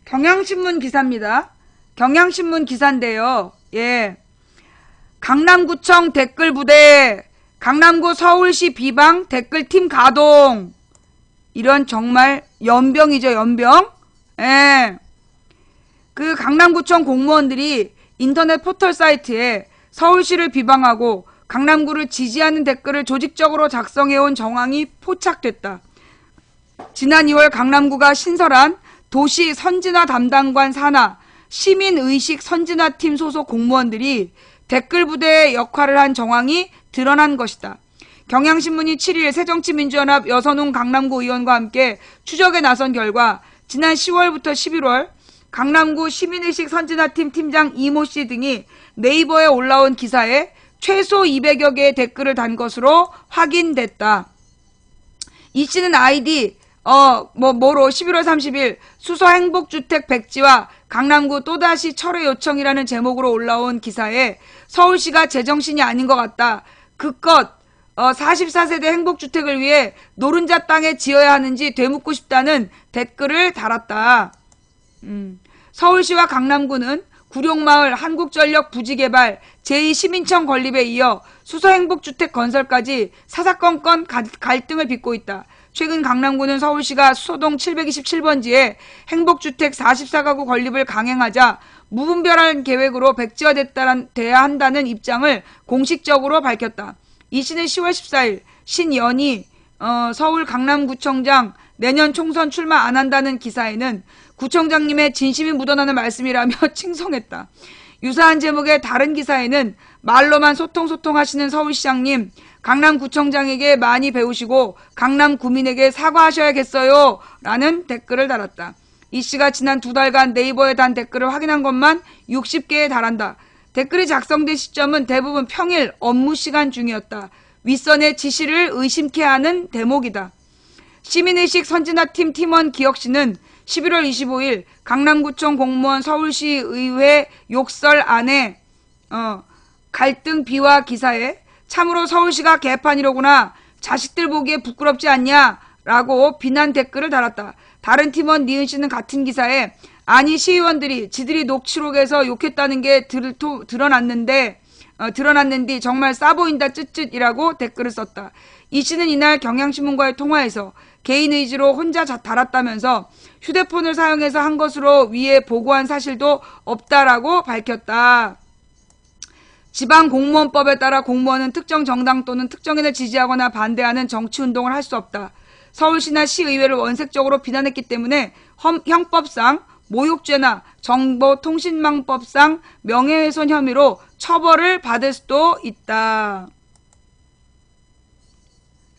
경향신문 기사입니다. 경향신문 기사인데요. 예. 강남구청 댓글부대, 강남구 서울시 비방 댓글팀 가동. 이런 정말 연병이죠, 연병. 예. 강남구청 공무원들이 인터넷 포털 사이트에 서울시를 비방하고 강남구를 지지하는 댓글을 조직적으로 작성해온 정황이 포착됐다. 지난 2월 강남구가 신설한 도시 선진화 담당관 산하 시민의식 선진화팀 소속 공무원들이 댓글 부대의 역할을 한 정황이 드러난 것이다. 경향신문이 7일 새정치민주연합 여선웅 강남구 의원과 함께 추적에 나선 결과 지난 10월부터 11월 강남구 시민의식 선진화팀 팀장 이모 씨 등이 네이버에 올라온 기사에 최소 200여 개의 댓글을 단 것으로 확인됐다. 이 씨는 아이디 뭐로 11월 30일 수서 행복주택 백지와 강남구 또다시 철회 요청이라는 제목으로 올라온 기사에 서울시가 제정신이 아닌 것 같다. 그껏 44세대 행복주택을 위해 노른자 땅에 지어야 하는지 되묻고 싶다는 댓글을 달았다. 서울시와 강남구는 구룡마을 한국전력 부지개발 제2시민청 건립에 이어 수서행복주택 건설까지 사사건건 갈등을 빚고 있다. 최근 강남구는 서울시가 수서동 727번지에 행복주택 44가구 건립을 강행하자 무분별한 계획으로 백지화돼야 한다는 입장을 공식적으로 밝혔다. 이 씨는 10월 14일 신연희 서울 강남구청장 내년 총선 출마 안 한다는 기사에는 구청장님의 진심이 묻어나는 말씀이라며 칭송했다. 유사한 제목의 다른 기사에는 말로만 소통하시는 서울시장님, 강남구청장에게 많이 배우시고 강남구민에게 사과하셔야겠어요 라는 댓글을 달았다. 이 씨가 지난 2달간 네이버에 단 댓글을 확인한 것만 60개에 달한다. 댓글이 작성된 시점은 대부분 평일 업무시간 중이었다. 윗선의 지시를 의심케 하는 대목이다. 시민의식 선진화팀 팀원 기혁씨는 11월 25일 강남구청 공무원 서울시의회 욕설 안에 갈등 비화 기사에 참으로 서울시가 개판이로구나. 자식들 보기에 부끄럽지 않냐? 라고 비난 댓글을 달았다. 다른 팀원 니은씨는 같은 기사에 아니 시의원들이 지들이 녹취록에서 욕했다는 게 드러났는데 정말 싸보인다 쯧쯧이라고 댓글을 썼다. 이 씨는 이날 경향신문과의 통화에서 개인 의지로 혼자 달았다면서 휴대폰을 사용해서 한 것으로 위에 보고한 사실도 없다라고 밝혔다. 지방공무원법에 따라 공무원은 특정 정당 또는 특정인을 지지하거나 반대하는 정치운동을 할 수 없다. 서울시나 시의회를 원색적으로 비난했기 때문에 형법상 모욕죄나 정보통신망법상 명예훼손 혐의로 처벌을 받을 수도 있다.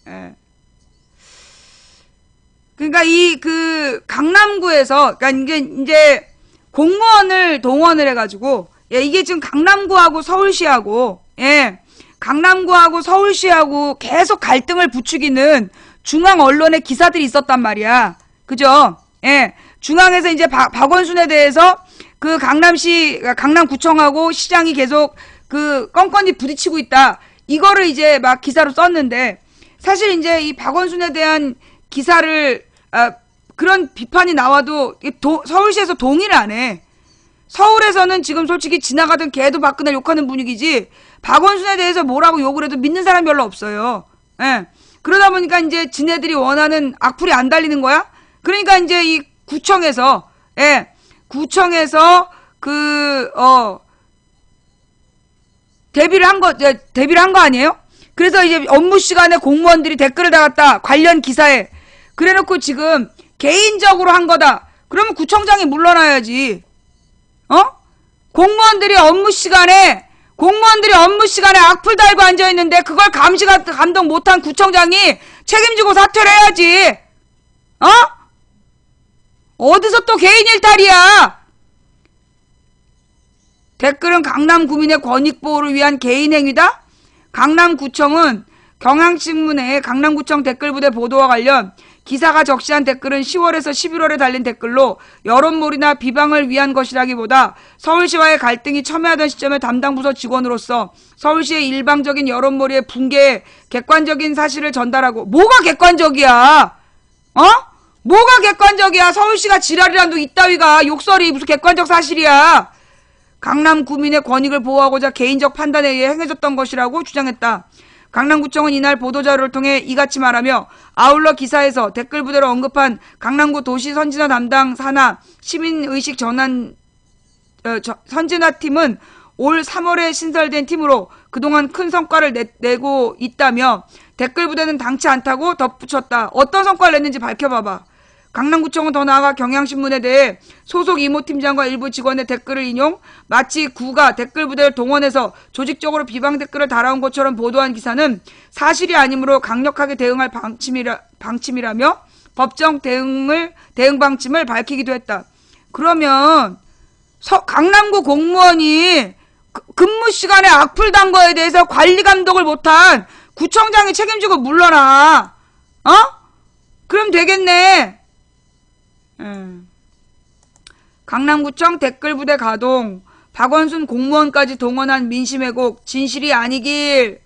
예. 그러니까 강남구에서, 그러니까 이제 공무원을 동원을 해가지고, 이게 지금 강남구하고 서울시하고, 강남구하고 서울시하고 계속 갈등을 부추기는 중앙 언론의 기사들이 있었단 말이야. 그죠? 중앙에서 이제 박원순에 대해서 그 강남구청하고 시장이 계속 껌껌이 부딪히고 있다. 이거를 이제 막 기사로 썼는데, 사실 이제 이 박원순에 대한 기사를, 그런 비판이 나와도 서울시에서 동의를 안 해. 서울에서는 지금 솔직히 지나가던 개도 박근혜 욕하는 분위기지, 박원순에 대해서 뭐라고 욕을 해도 믿는 사람 별로 없어요. 그러다 보니까 이제 지네들이 원하는 악플이 안 달리는 거야? 그러니까 이제 이 구청에서 데뷔를 한 거 아니에요? 그래서 이제 업무 시간에 공무원들이 댓글을 달았다. 관련 기사에. 그래놓고 지금 개인적으로 한 거다. 그러면 구청장이 물러나야지. 공무원들이 업무 시간에 악플 달고 앉아있는데 그걸 감독 못한 구청장이 책임지고 사퇴를 해야지. 어디서 또 개인 일탈이야. 댓글은 강남구민의 권익보호를 위한 개인 행위다? 강남구청은 경향신문의 강남구청 댓글부대 보도와 관련 기사가 적시한 댓글은 10월에서 11월에 달린 댓글로 여론몰이나 비방을 위한 것이라기보다 서울시와의 갈등이 첨예하던 시점에 담당 부서 직원으로서 서울시의 일방적인 여론몰이의 붕괴에 객관적인 사실을 전달하고. 뭐가 객관적이야? 뭐가 객관적이야? 서울시가 지랄이란도 이따위가 욕설이 무슨 객관적 사실이야. 강남 구민의 권익을 보호하고자 개인적 판단에 의해 행해졌던 것이라고 주장했다. 강남구청은 이날 보도자료를 통해 이같이 말하며 아울러 기사에서 댓글 부대로 언급한 강남구 도시 선진화 담당 산하 시민의식 선진화팀은 올 3월에 신설된 팀으로 그동안 큰 성과를 내고 있다며 댓글 부대는 당치 않다고 덧붙였다. 어떤 성과를 냈는지 밝혀봐봐. 강남구청은 더 나아가 경향신문에 대해 소속 이모팀장과 일부 직원의 댓글을 인용, 마치 구가 댓글 부대를 동원해서 조직적으로 비방 댓글을 달아온 것처럼 보도한 기사는 사실이 아니므로 강력하게 대응할 방침이라며 법정 대응 방침을 밝히기도 했다. 그러면 강남구 공무원이 근무 시간에 악플 단 거에 대해서 관리 감독을 못한 구청장이 책임지고 물러나. 그럼 되겠네. 강남구청 댓글부대 가동, 박원순 공무원까지 동원한 민심왜곡, 진실이 아니길.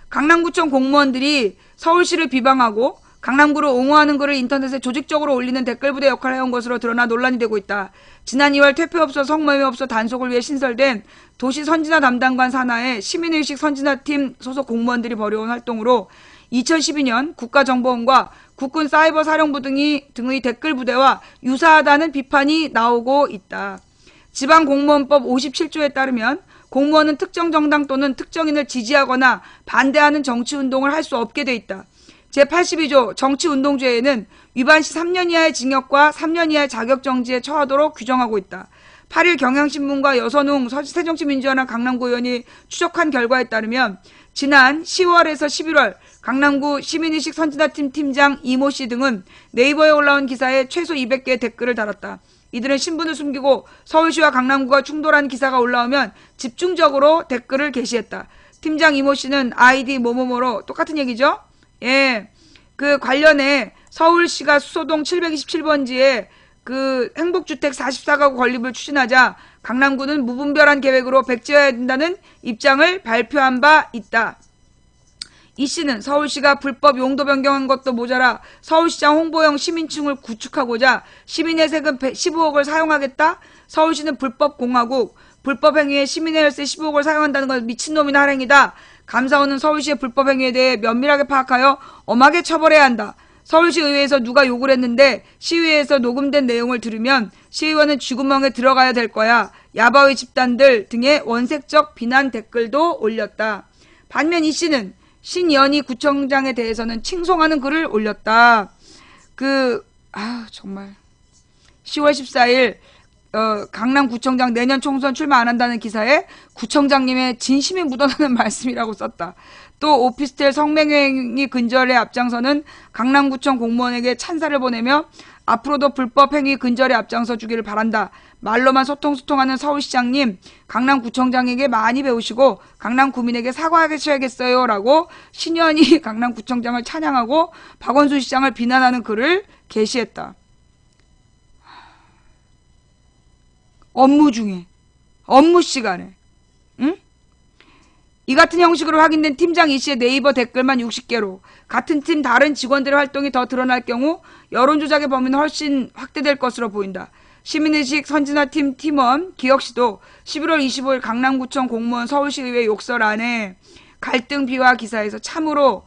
강남구청 공무원들이 서울시를 비방하고 강남구를 옹호하는 글을 인터넷에 조직적으로 올리는 댓글부대 역할을 해온 것으로 드러나 논란이 되고 있다. 지난 2월 퇴폐업소, 성매매업소 단속을 위해 신설된 도시선진화 담당관 산하의 시민의식 선진화팀 소속 공무원들이 벌여온 활동으로 2012년 국가정보원과 국군사이버사령부 등의 댓글부대와 유사하다는 비판이 나오고 있다. 지방공무원법 57조에 따르면 공무원은 특정 정당 또는 특정인을 지지하거나 반대하는 정치운동을 할 수 없게 돼 있다. 제82조 정치운동죄에는 위반 시 3년 이하의 징역과 3년 이하의 자격정지에 처하도록 규정하고 있다. 8일 경향신문과 여선웅 새정치민주연합 강남구 의원이 추적한 결과에 따르면 지난 10월에서 11월 강남구 시민의식 선진화팀 팀장 이모 씨 등은 네이버에 올라온 기사에 최소 200개의 댓글을 달았다. 이들은 신분을 숨기고 서울시와 강남구가 충돌한 기사가 올라오면 집중적으로 댓글을 게시했다. 팀장 이모 씨는 아이디 뭐뭐뭐로 똑같은 얘기죠? 그 관련해 서울시가 수소동 727번지에 그 행복주택 44가구 건립을 추진하자 강남구는 무분별한 계획으로 백지화해야 된다는 입장을 발표한 바 있다. 이 씨는 서울시가 불법 용도 변경한 것도 모자라 서울시장 홍보용 시민층을 구축하고자 시민의 세금 15억을 사용하겠다? 서울시는 불법공화국, 불법 행위에 시민의 혈세 15억을 사용한다는 건 미친놈이나 할 행위다. 감사원은 서울시의 불법 행위에 대해 면밀하게 파악하여 엄하게 처벌해야 한다. 서울시 의회에서 누가 욕을 했는데 시의회에서 녹음된 내용을 들으면 시의원은 쥐구멍에 들어가야 될 거야. 야바위 집단들 등의 원색적 비난 댓글도 올렸다. 반면 이 씨는 신연희 구청장에 대해서는 칭송하는 글을 올렸다. 정말 10월 14일 강남구청장 내년 총선 출마 안 한다는 기사에 구청장님의 진심이 묻어나는 말씀이라고 썼다. 또 오피스텔 성매매행위 근절에 앞장서는 강남구청 공무원에게 찬사를 보내며 앞으로도 불법 행위 근절에 앞장서 주기를 바란다. 말로만 소통하는 서울시장님, 강남구청장에게 많이 배우시고 강남구민에게 사과하셔야겠어요 라고 신현희 강남구청장을 찬양하고 박원순 시장을 비난하는 글을 게시했다. 업무 중에, 업무 시간에, 응? 이 같은 형식으로 확인된 팀장 이 씨의 네이버 댓글만 60개로 같은 팀 다른 직원들의 활동이 더 드러날 경우 여론조작의 범위는 훨씬 확대될 것으로 보인다. 시민의식 선진화팀 팀원 기혁 씨도 11월 25일 강남구청 공무원 서울시의회 욕설 안에 갈등 비화 기사에서 참으로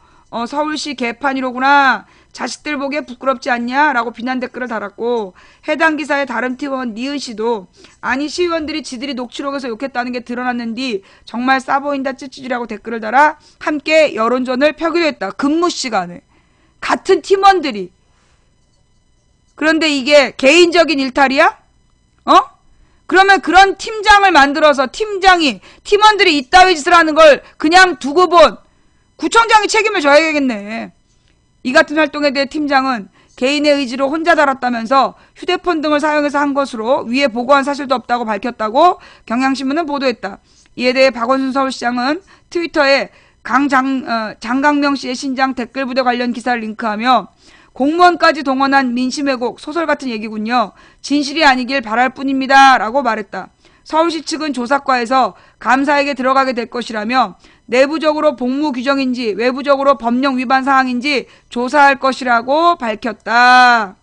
서울시 개판이로구나. 자식들 보기에 부끄럽지 않냐? 라고 비난 댓글을 달았고 해당 기사의 다른 팀원 니은 씨도 아니 시의원들이 지들이 녹취록에서 욕했다는 게 드러났는디 정말 싸보인다 찌찌지라고 댓글을 달아 함께 여론전을 펴기로 했다. 근무 시간에. 같은 팀원들이. 그런데 이게 개인적인 일탈이야? 그러면 그런 팀장을 만들어서 팀원들이 이따위 짓을 하는 걸 그냥 두고 본 구청장이 책임을 져야겠네. 이 같은 활동에 대해 팀장은 개인의 의지로 혼자 달았다면서 휴대폰 등을 사용해서 한 것으로 위에 보고한 사실도 없다고 밝혔다고 경향신문은 보도했다. 이에 대해 박원순 서울시장은 트위터에 장강명 씨의 신장 댓글부대 관련 기사를 링크하며 공무원까지 동원한 민심왜곡 소설 같은 얘기군요. 진실이 아니길 바랄 뿐입니다. 라고 말했다. 서울시 측은 조사과에서 감사에게 들어가게 될 것이라며 내부적으로 복무 규정인지 외부적으로 법령 위반 사항인지 조사할 것이라고 밝혔다.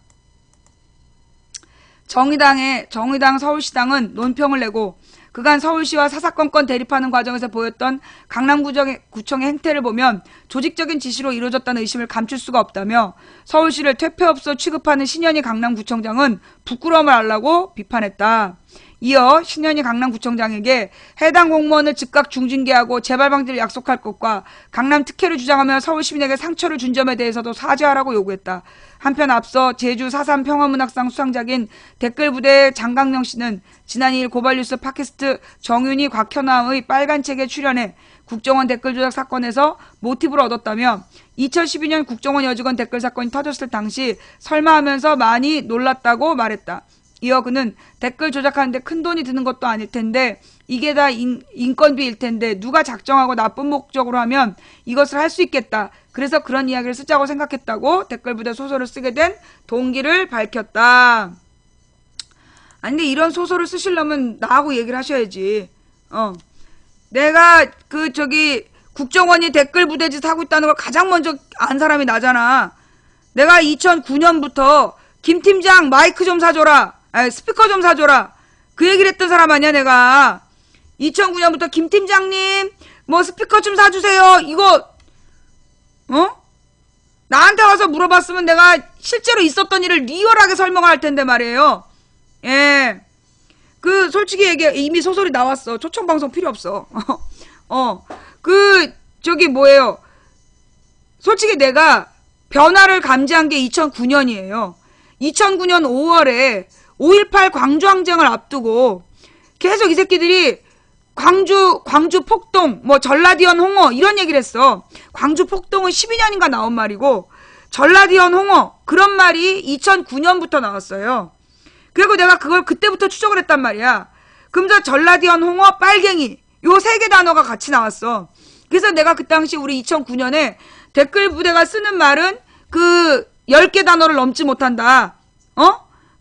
정의당 서울시당은 논평을 내고 그간 서울시와 사사건건 대립하는 과정에서 보였던 강남구청의 행태를 보면 조직적인 지시로 이루어졌다는 의심을 감출 수가 없다며 서울시를 퇴폐업소 취급하는 신현희 강남구청장은 부끄러움을 알라고 비판했다. 이어 신현희 강남구청장에게 해당 공무원을 즉각 중징계하고 재발 방지를 약속할 것과 강남 특혜를 주장하며 서울 시민에게 상처를 준 점에 대해서도 사죄하라고 요구했다. 한편 앞서 제주 4.3 평화문학상 수상작인 댓글부대 장강령 씨는 지난 2일 고발뉴스 팟캐스트 정윤희 곽현아의 빨간 책에 출연해 국정원 댓글 조작 사건에서 모티브를 얻었다며 2012년 국정원 여직원 댓글 사건이 터졌을 당시 설마 하면서 많이 놀랐다고 말했다. 이어 그는 댓글 조작하는데 큰 돈이 드는 것도 아닐 텐데 이게 다 인건비일 텐데 누가 작정하고 나쁜 목적으로 하면 이것을 할 수 있겠다. 그래서 그런 이야기를 쓰자고 생각했다고 댓글부대 소설을 쓰게 된 동기를 밝혔다. 아니 근데 이런 소설을 쓰시려면 나하고 얘기를 하셔야지. 내가 국정원이 댓글부대 짓 하고 있다는 걸 가장 먼저 안 사람이 나잖아. 내가 2009년부터 김 팀장 마이크 좀 사줘라. 스피커 좀 사줘라. 그 얘기를 했던 사람 아니야 내가. 2009년부터 김 팀장님 뭐 스피커 좀 사주세요. 이거 나한테 와서 물어봤으면 내가 실제로 있었던 일을 리얼하게 설명할 텐데 말이에요. 예. 솔직히 얘기해. 이미 소설이 나왔어. 초청방송 필요 없어. 솔직히 내가 변화를 감지한 게 2009년이에요. 2009년 5월에 5.18 광주항쟁을 앞두고 계속 이 새끼들이 광주 폭동, 전라디언 홍어 이런 얘기를 했어. 광주 폭동은 12년인가 나온 말이고 전라디언 홍어 그런 말이 2009년부터 나왔어요. 그리고 내가 그걸 그때부터 추적을 했단 말이야. 그러면서 전라디언 홍어 빨갱이 요 3개 단어가 같이 나왔어. 그래서 내가 그 당시 우리 2009년에 댓글 부대가 쓰는 말은 10개 단어를 넘지 못한다.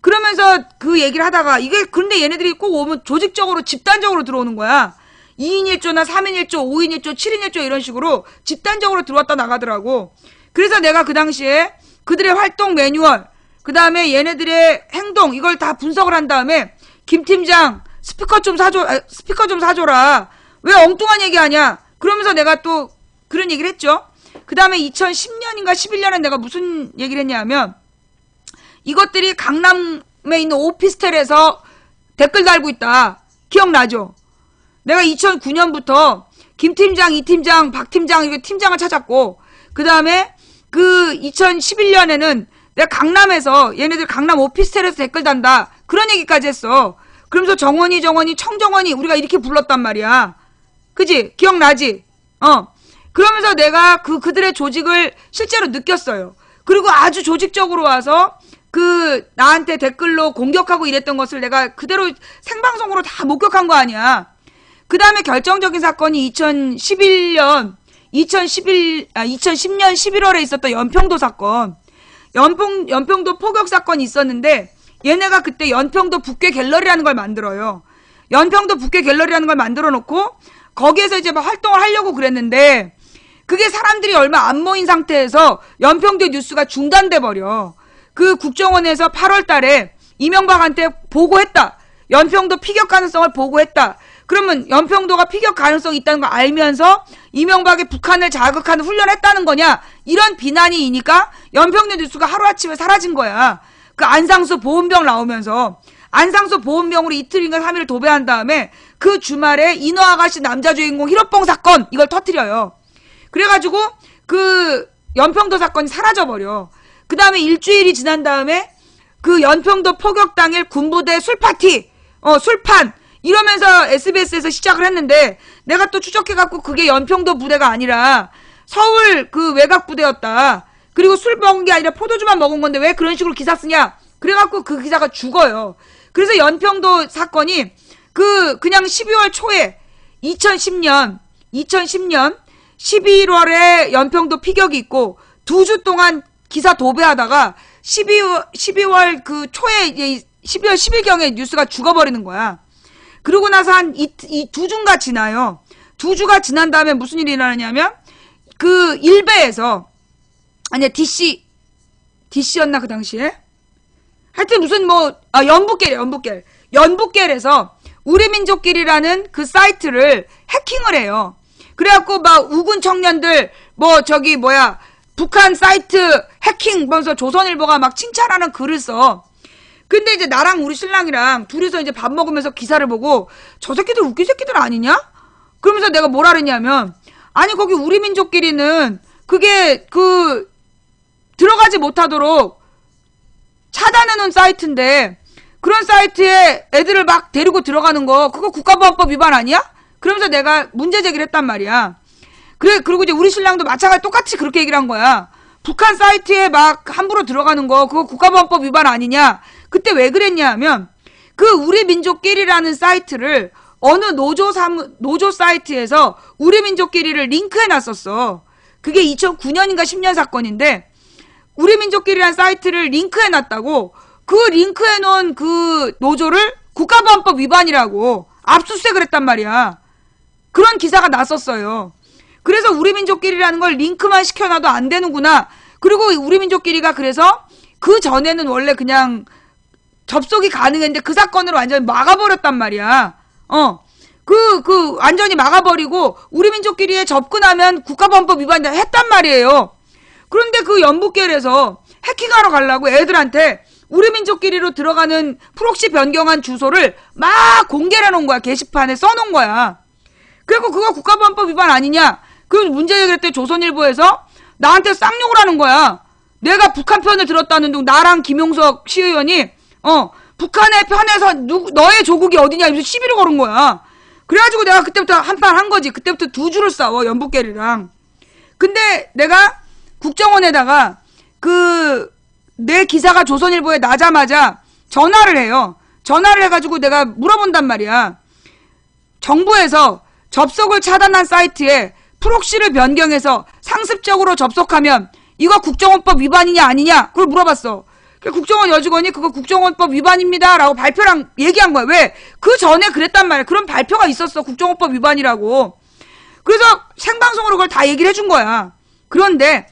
그러면서 그 얘기를 하다가 그런데 얘네들이 꼭 오면 조직적으로 집단적으로 들어오는 거야. 2인 1조나 3인 1조, 5인 1조, 7인 1조 이런 식으로 집단적으로 들어왔다 나가더라고. 그래서 내가 그 당시에 그들의 활동 매뉴얼, 그 다음에 얘네들의 행동 이걸 다 분석을 한 다음에 김 팀장 스피커 좀 사줘라. 왜 엉뚱한 얘기하냐. 그러면서 내가 또 그런 얘기를 했죠. 그 다음에 2010년인가 11년에 내가 무슨 얘기를 했냐면 이것들이 강남에 있는 오피스텔에서 댓글 달고 있다. 기억나죠? 내가 2009년부터 김 팀장, 이 팀장, 박 팀장 이거 팀장을 찾았고 그 다음에 2011년에는 내가 강남에서 얘네들 강남 오피스텔에서 댓글 단다. 그런 얘기까지 했어. 그러면서 정원이, 청정원이 우리가 이렇게 불렀단 말이야. 그지? 기억나지? 그러면서 내가 그들의 조직을 실제로 느꼈어요. 그리고 아주 조직적으로 와서 나한테 댓글로 공격하고 이랬던 것을 내가 그대로 생방송으로 다 목격한 거 아니야. 그 다음에 결정적인 사건이 2010년 11월에 있었던 연평도 사건. 연평도 포격 사건이 있었는데 얘네가 그때 연평도 북괴 갤러리라는 걸 만들어요. 연평도 북괴 갤러리라는 걸 만들어 놓고 거기에서 이제 막 활동을 하려고 그랬는데 그게 사람들이 얼마 안 모인 상태에서 연평도 뉴스가 중단돼 버려. 국정원에서 8월 달에 이명박한테 보고했다. 연평도 피격 가능성을 보고했다. 그러면 연평도가 피격 가능성이 있다는 걸 알면서 이명박이 북한을 자극하는 훈련을 했다는 거냐. 이런 비난이 이니까 연평도 뉴스가 하루아침에 사라진 거야. 안상수 보온병 나오면서 안상수 보온병으로 이틀인가 3일을 도배한 다음에 그 주말에 인어아가씨 남자 주인공 히로뽕 사건 이걸 터뜨려요. 그래가지고 연평도 사건이 사라져버려. 그 다음에 일주일이 지난 다음에 연평도 포격 당일 군부대 술파티, 술판 이러면서 SBS에서 시작을 했는데 내가 또 추적해갖고 그게 연평도 부대가 아니라 서울 외곽 부대였다. 그리고 술 먹은 게 아니라 포도주만 먹은 건데 왜 그런 식으로 기사 쓰냐. 그래갖고 그 기사가 죽어요. 그래서 연평도 사건이 그냥 12월 초에 2010년 11월에 연평도 피격이 있고 2주 동안 기사 도배하다가 12월 초에 12월 10일경에 뉴스가 죽어버리는 거야. 그러고 나서 한 2주가 지나요. 2주가 지난 다음에 무슨 일이 일어나냐면 일베에서 아니야 DC였나 그 당시에? 하여튼 무슨 연북겔에서 우리민족길이라는 그 사이트를 해킹을 해요. 그래갖고 막 우군 청년들 북한 사이트 해킹 보면서 조선일보가 막 칭찬하는 글을 써. 근데 이제 나랑 우리 신랑이랑 둘이서 이제 밥 먹으면서 기사를 보고 저 새끼들 웃긴 새끼들 아니냐? 그러면서 내가 뭐라 그랬냐면 아니 거기 우리 민족끼리는 그게 들어가지 못하도록 차단해놓은 사이트인데 그런 사이트에 애들을 막 데리고 들어가는 거 그거 국가보안법 위반 아니야? 그러면서 내가 문제 제기를 했단 말이야. 그리고 이제 우리 신랑도 마찬가지 똑같이 그렇게 얘기를 한 거야. 북한 사이트에 막 함부로 들어가는 거 그거 국가보안법 위반 아니냐? 그때 왜 그랬냐 하면 그 우리 민족끼리라는 사이트를 어느 노조 사이트에서 우리 민족끼리를 링크해 놨었어. 그게 2009년인가 10년 사건인데 우리 민족끼리라는 사이트를 링크해 놨다고 그 링크해 놓은 그 노조를 국가보안법 위반이라고 압수수색을 했단 말이야. 그런 기사가 났었어요. 그래서 우리 민족끼리라는 걸 링크만 시켜놔도 안 되는구나. 그리고 우리 민족끼리가 그래서 그 전에는 원래 그냥 접속이 가능했는데 그 사건으로 완전히 막아버렸단 말이야. 완전히 막아버리고 우리 민족끼리에 접근하면 국가보안법 위반이다 했단 말이에요. 그런데 그 연북계에서 해킹하러 가려고 애들한테 우리 민족끼리로 들어가는 프록시 변경한 주소를 막 공개를 해놓은 거야. 게시판에 써놓은 거야. 그리고 그거 국가보안법 위반 아니냐. 그래서 문제 제기를 했더니 조선일보에서 나한테 쌍욕을 하는 거야. 내가 북한 편을 들었다는 둥 나랑 김용석 시의원이 북한의 편에서 너의 조국이 어디냐 이러면서 시비를 걸은 거야. 그래가지고 내가 그때부터 한판 한 거지. 그때부터 두 줄을 싸워 연북계리랑. 근데 내가 국정원에다가 내 기사가 조선일보에 나자마자 전화를 해요. 전화를 해가지고 내가 물어본단 말이야. 정부에서 접속을 차단한 사이트에 프록시를 변경해서 상습적으로 접속하면 이거 국정원법 위반이냐 아니냐 그걸 물어봤어. 국정원 여직원이 그거 국정원법 위반입니다 라고 발표랑 얘기한 거야. 왜? 그 전에 그랬단 말이야. 그런 발표가 있었어. 국정원법 위반이라고. 그래서 생방송으로 그걸 다 얘기를 해준 거야. 그런데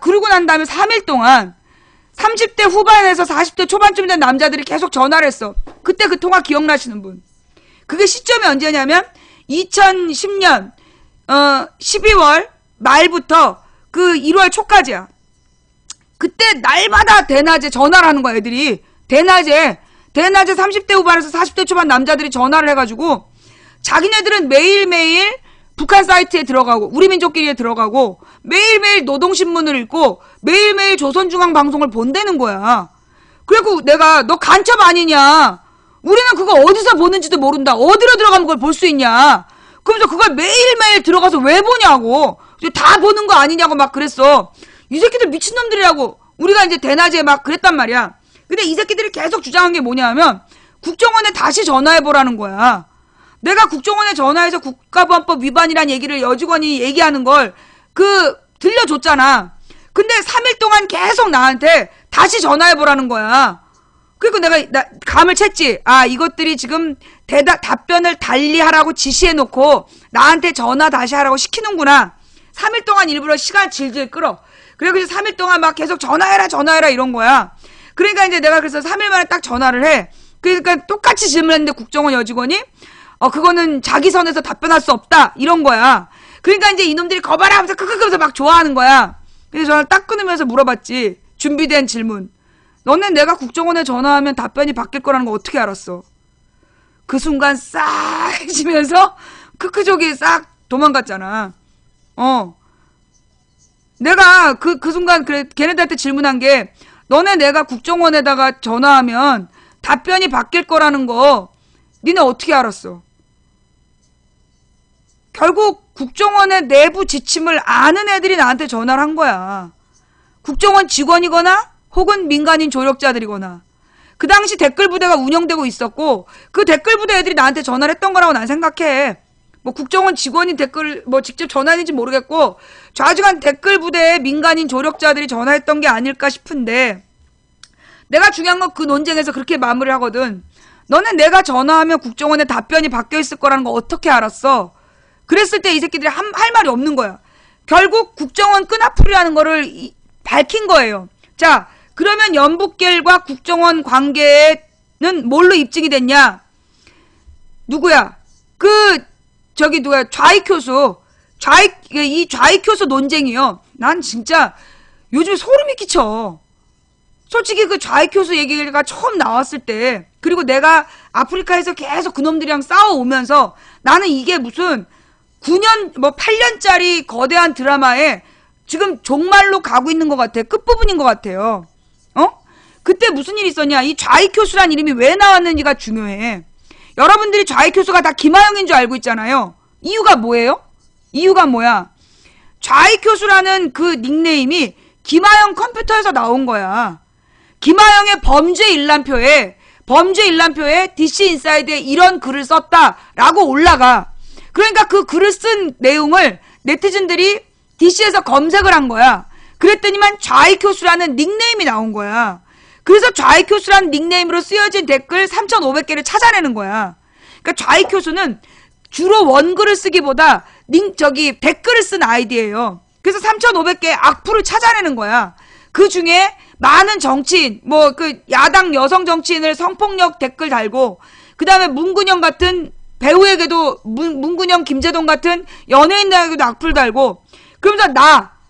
그러고 난 다음에 3일 동안 30대 후반에서 40대 초반쯤 된 남자들이 계속 전화를 했어. 그때 그 통화 기억나시는 분. 그게 시점이 언제냐면 2010년 12월 말부터 1월 초까지야. 그때 날마다 대낮에 전화를 하는 거야. 애들이 대낮에 30대 후반에서 40대 초반 남자들이 전화를 해가지고 자기네들은 매일매일 북한 사이트에 들어가고 우리 민족끼리에 들어가고 매일매일 노동신문을 읽고 매일매일 조선중앙방송을 본다는 거야. 그리고 내가 너 간첩 아니냐. 우리는 그거 어디서 보는지도 모른다. 어디로 들어가면 그걸 볼 수 있냐. 그러면서 그걸 매일매일 들어가서 왜 보냐고. 다 보는 거 아니냐고 막 그랬어. 이 새끼들 미친놈들이라고 우리가 이제 대낮에 막 그랬단 말이야. 근데 이 새끼들이 계속 주장한 게 뭐냐면 국정원에 다시 전화해보라는 거야. 내가 국정원에 전화해서 국가보안법 위반이란 얘기를 여직원이 얘기하는 걸 들려줬잖아. 근데 3일 동안 계속 나한테 다시 전화해보라는 거야. 그리고 내가 감을 챘지. 아, 이것들이 지금 답변을 달리 하라고 지시해놓고 나한테 전화 다시 하라고 시키는구나. 3일 동안 일부러 시간 질질 끌어. 그리고 이제 3일 동안 막 계속 전화해라 이런 거야. 그러니까 이제 내가 그래서 3일 만에 딱 전화를 해. 그러니까 똑같이 질문했는데 국정원 여직원이 그거는 자기 선에서 답변할 수 없다 이런 거야. 그러니까 이제 이놈들이 거봐라 하면서 크크크면서 막 좋아하는 거야. 그래서 전화를 딱 끊으면서 물어봤지. 준비된 질문. 너네 내가 국정원에 전화하면 답변이 바뀔 거라는 거 어떻게 알았어? 그 순간 싸해지면서 크크족이 싹 도망갔잖아. 내가 그 순간 걔네들한테 질문한 게 너네 내가 국정원에다가 전화하면 답변이 바뀔 거라는 거 니네 어떻게 알았어? 결국 국정원의 내부 지침을 아는 애들이 나한테 전화를 한 거야. 국정원 직원이거나 혹은 민간인 조력자들이거나. 그 당시 댓글 부대가 운영되고 있었고 그 댓글 부대 애들이 나한테 전화를 했던 거라고 난 생각해. 뭐 국정원 직원이 댓글 직접 전화했는지 모르겠고 좌중한 댓글 부대의 민간인 조력자들이 전화했던 게 아닐까 싶은데 내가 중요한 건 그 논쟁에서 그렇게 마무리를 하거든. 너는 내가 전화하면 국정원에 답변이 바뀌어 있을 거라는 거 어떻게 알았어? 그랬을 때 이 새끼들이 할 말이 없는 거야. 결국 국정원 끈앞풀이라는 거를 밝힌 거예요. 자, 그러면 연북계과 국정원 관계는 뭘로 입증이 됐냐? 누구야? 누구야? 좌익교수. 이 좌익교수 논쟁이요. 난 진짜 요즘에 소름이 끼쳐. 솔직히 그 좌익교수 얘기가 처음 나왔을 때, 그리고 내가 아프리카에서 계속 그놈들이랑 싸워오면서 나는 이게 무슨 9년, 8년짜리 거대한 드라마에 지금 종말로 가고 있는 것 같아. 끝부분인 것 같아요. 그때 무슨 일이 있었냐? 이 좌익교수란 이름이 왜 나왔는지가 중요해. 여러분들이 좌익교수가 다 김하영인 줄 알고 있잖아요. 이유가 뭐예요? 이유가 뭐야? 좌익교수라는 그 닉네임이 김하영 컴퓨터에서 나온 거야. 김하영의 범죄 일람표에 DC 인사이드에 이런 글을 썼다라고 올라가. 그러니까 그 글을 쓴 내용을 네티즌들이 DC에서 검색을 한 거야. 그랬더니만 좌익교수라는 닉네임이 나온 거야. 그래서 좌익교수라는 닉네임으로 쓰여진 댓글 3,500개를 찾아내는 거야. 그러니까 좌익교수는 주로 원글을 쓰기보다 댓글을 쓴 아이디예요. 그래서 3,500개의 악플을 찾아내는 거야. 그 중에 많은 정치인, 야당 여성 정치인을 성폭력 댓글 달고, 그 다음에 문근영 같은 배우에게도, 문근영, 김재동 같은 연예인들에게도 악플 달고, 그러면서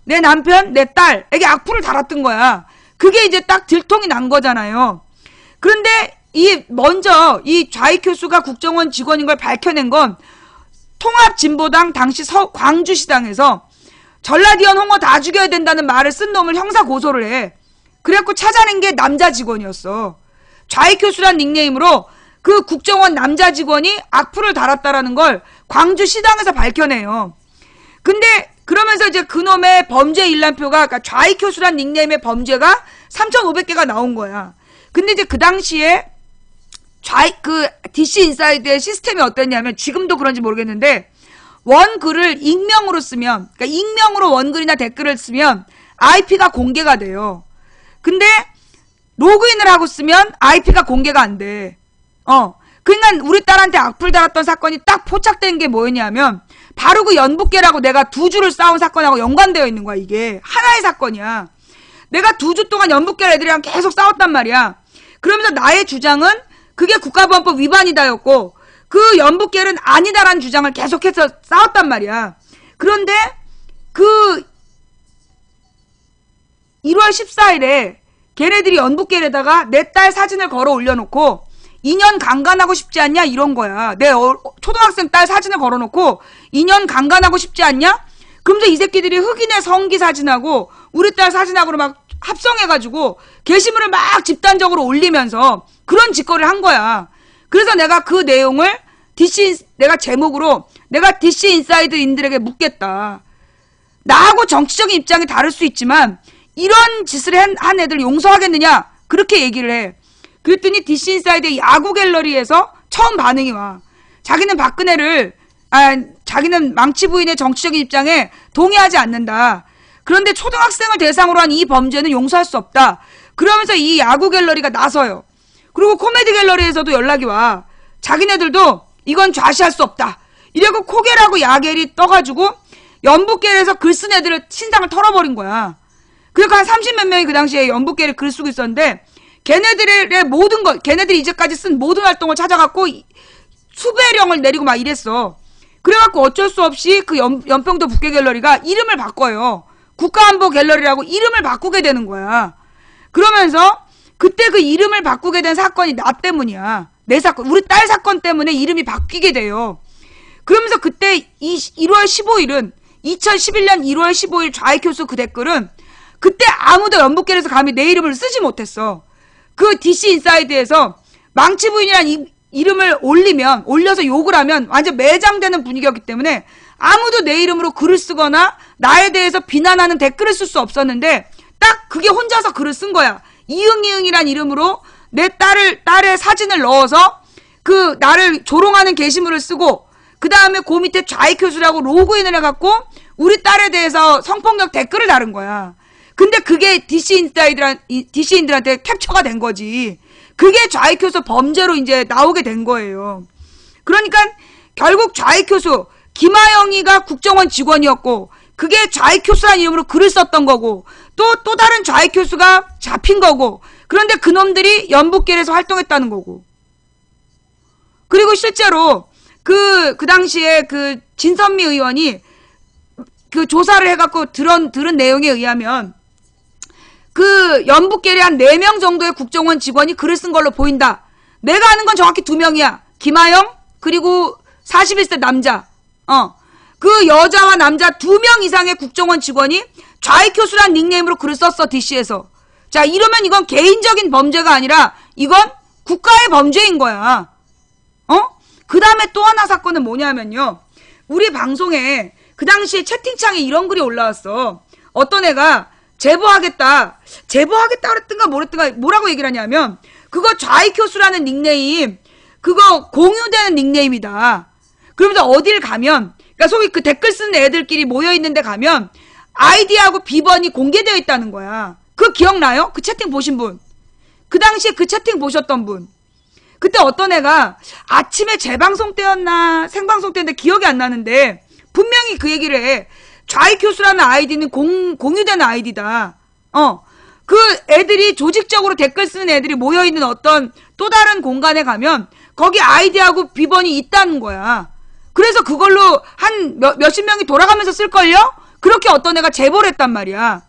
내 남편, 내 딸에게 악플을 달았던 거야. 그게 이제 딱 들통이 난 거잖아요. 그런데 먼저 이 좌익교수가 국정원 직원인 걸 밝혀낸 건 통합진보당 당시 광주시당에서 전라디언 홍어 다 죽여야 된다는 말을 쓴 놈을 형사 고소를 해. 그래갖고 찾아낸 게 남자 직원이었어. 좌익교수란 닉네임으로 그 국정원 남자 직원이 악플을 달았다라는 걸 광주시당에서 밝혀내요. 근데 그러면서 이제 그놈의 범죄 일람표가, 그러니까 좌익교수란 닉네임의 범죄가 3,500개가 나온 거야. 근데 이제 그 당시에 DC 인사이드의 시스템이 어땠냐면, 지금도 그런지 모르겠는데, 원글을 익명으로 쓰면, 그러니까 익명으로 원글이나 댓글을 쓰면 IP가 공개가 돼요. 근데 로그인을 하고 쓰면 IP가 공개가 안 돼. 그러니까 우리 딸한테 악플 달았던 사건이 딱 포착된 게 뭐였냐면, 바로 그 연북계라고 내가 2주를 싸운 사건하고 연관되어 있는 거야. 이게 하나의 사건이야. 내가 2주 동안 연북계 애들이랑 계속 싸웠단 말이야. 그러면서 나의 주장은 그게 국가보안법 위반이다였고, 그 연북계는 아니다라는 주장을 계속해서 싸웠단 말이야. 그런데 그 1월 14일에 걔네들이 연북계에다가 내 딸 사진을 걸어 올려놓고 2년 강간하고 싶지 않냐 이런 거야. 내 초등학생 딸 사진을 걸어놓고 2년 강간하고 싶지 않냐? 그러면서 이 새끼들이 흑인의 성기 사진하고 우리 딸 사진하고 막 합성해가지고 게시물을 막 집단적으로 올리면서 그런 짓거리를 한 거야. 그래서 내가 그 내용을 내가 제목으로 내가 DC 인사이드인들에게 묻겠다. 나하고 정치적인 입장이 다를 수 있지만 이런 짓을 한 애들 용서하겠느냐? 그렇게 얘기를 해. 그랬더니 DC 인사이드의 야구 갤러리에서 처음 반응이 와. 자기는 자기는 망치 부인의 정치적인 입장에 동의하지 않는다. 그런데 초등학생을 대상으로 한 이 범죄는 용서할 수 없다. 그러면서 이 야구 갤러리가 나서요. 그리고 코미디 갤러리에서도 연락이 와. 자기네들도 이건 좌시할 수 없다. 이래고 코겔하고 야겔이 떠가지고 연북계에서 글 쓴 애들을 신상을 털어버린 거야. 그러니까 한 30몇 명이 그 당시에 연북계를 글 쓰고 있었는데 걔네들의 모든 것, 걔네들이 이제까지 쓴 모든 활동을 찾아갖고 수배령을 내리고 막 이랬어. 그래갖고 어쩔 수 없이 그 연평도 북계 갤러리가 이름을 바꿔요. 국가안보 갤러리라고 이름을 바꾸게 되는 거야. 그러면서 그때 그 이름을 바꾸게 된 사건이 나 때문이야. 내 사건, 우리 딸 사건 때문에 이름이 바뀌게 돼요. 그러면서 그때 1월 15일은 2011년 1월 15일 좌익교수 그 댓글은 그때 아무도 연북계에서 감히 내 이름을 쓰지 못했어. 그 DC 인사이드에서 망치부인이라는 이름을 올려서 욕을 하면 완전 매장되는 분위기였기 때문에 아무도 내 이름으로 글을 쓰거나 나에 대해서 비난하는 댓글을 쓸 수 없었는데 딱 그게 혼자서 글을 쓴 거야. 이응이응이란 이름으로 내 딸의 사진을 넣어서 그 나를 조롱하는 게시물을 쓰고 그 다음에 그 밑에 좌익교수라고 로그인을 해갖고 우리 딸에 대해서 성폭력 댓글을 다른 거야. 근데 그게 DC인들한테 캡처가 된 거지. 그게 좌익교수 범죄로 이제 나오게 된 거예요. 그러니까 결국 좌익교수 김하영이가 국정원 직원이었고 그게 좌익교수라는 이름으로 글을 썼던 거고 또 다른 좌익교수가 잡힌 거고 그런데 그놈들이 연북계에서 활동했다는 거고 그리고 실제로 그 당시에 그 진선미 의원이 그 조사를 해갖고 들은 내용에 의하면 그 연북계리 한 4명 정도의 국정원 직원이 글을 쓴 걸로 보인다. 내가 아는 건 정확히 2명이야. 김하영 그리고 41세 남자. 그 여자와 남자 2명 이상의 국정원 직원이 좌익교수란 닉네임으로 글을 썼어. DC에서. 자, 이러면 이건 개인적인 범죄가 아니라 이건 국가의 범죄인 거야. 그 다음에 또 하나 사건은 뭐냐면요. 우리 방송에 그 당시에 채팅창에 이런 글이 올라왔어. 어떤 애가 제보하겠다 그랬든가 뭐라고 얘기를 하냐면 그거 좌익교수라는 닉네임 그거 공유되는 닉네임이다. 그러면서 어딜 가면 그러니까 소위 그 댓글 쓰는 애들끼리 모여있는데 가면 아이디하고 비번이 공개되어 있다는 거야. 그거 기억나요? 그 채팅 보신 분? 그 당시에 그 채팅 보셨던 분? 그때 어떤 애가 아침에 재방송 때였나 생방송 때였는데 기억이 안 나는데 분명히 그 얘기를 해. 좌익교수라는 아이디는 공유되는 아이디다. 그 애들이 조직적으로 댓글 쓰는 애들이 모여있는 어떤 또 다른 공간에 가면 거기 아이디하고 비번이 있다는 거야. 그래서 그걸로 한 몇십 명이 돌아가면서 쓸걸요? 그렇게 어떤 애가 제보를 했단 말이야.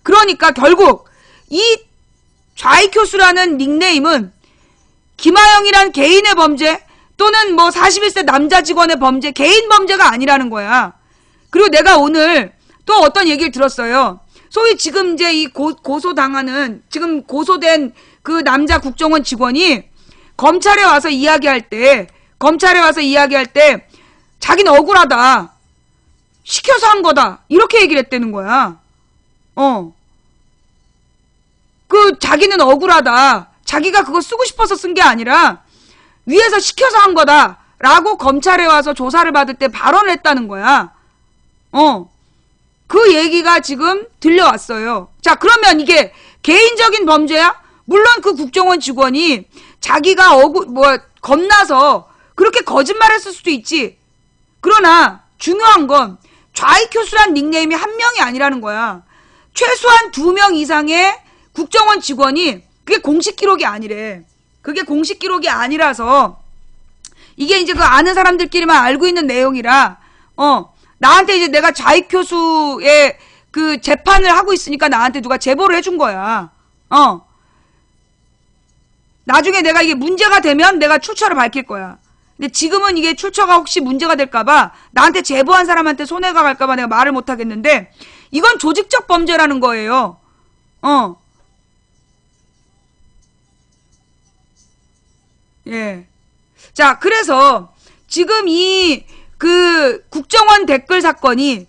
그러니까 결국 이 좌익교수라는 닉네임은 김하영이란 개인의 범죄 또는 뭐 41세 남자 직원의 범죄, 개인 범죄가 아니라는 거야. 그리고 내가 오늘 또 어떤 얘기를 들었어요. 소위 지금 이제 이 고소당하는, 지금 고소된 그 남자 국정원 직원이 검찰에 와서 이야기할 때 자기는 억울하다. 시켜서 한 거다. 이렇게 얘기를 했다는 거야. 그 자기는 억울하다. 자기가 그거 쓰고 싶어서 쓴 게 아니라 위에서 시켜서 한 거다. 라고 검찰에 와서 조사를 받을 때 발언을 했다는 거야. 그 얘기가 지금 들려왔어요. 자, 그러면 이게 개인적인 범죄야? 물론 그 국정원 직원이 자기가 겁나서 그렇게 거짓말했을 수도 있지. 그러나 중요한 건 좌익교수란 닉네임이 한 명이 아니라는 거야. 최소한 2명 이상의 국정원 직원이 그게 공식 기록이 아니래. 그게 공식 기록이 아니라서 이게 이제 그 아는 사람들끼리만 알고 있는 내용이라 나한테 이제 내가 좌익교수의 그 재판을 하고 있으니까 나한테 누가 제보를 해준 거야. 나중에 내가 이게 문제가 되면 내가 출처를 밝힐 거야. 근데 지금은 이게 출처가 혹시 문제가 될까봐 나한테 제보한 사람한테 손해가 갈까봐 내가 말을 못 하겠는데 이건 조직적 범죄라는 거예요. 예. 자, 그래서 지금 이 그 국정원 댓글 사건이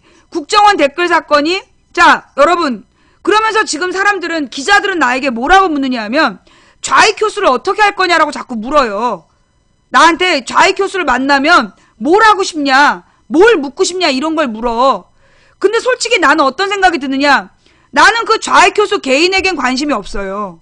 자, 여러분, 그러면서 지금 사람들은, 기자들은 나에게 뭐라고 묻느냐 하면 좌익교수를 어떻게 할 거냐라고 자꾸 물어요. 나한테 좌익교수를 만나면 뭘 하고 싶냐, 뭘 묻고 싶냐 이런 걸 물어. 근데 솔직히 나는 어떤 생각이 드느냐, 나는 그 좌익교수 개인에겐 관심이 없어요.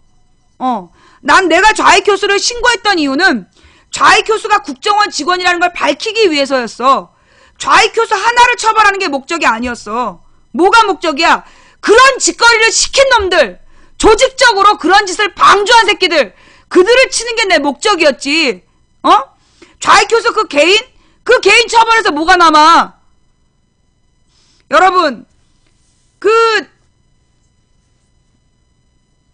난 내가 좌익교수를 신고했던 이유는 좌익교수가 국정원 직원이라는 걸 밝히기 위해서였어. 좌익교수 하나를 처벌하는 게 목적이 아니었어. 뭐가 목적이야? 그런 짓거리를 시킨 놈들, 조직적으로 그런 짓을 방조한 새끼들, 그들을 치는 게 내 목적이었지. 좌익교수 그 개인 처벌해서 뭐가 남아? 여러분,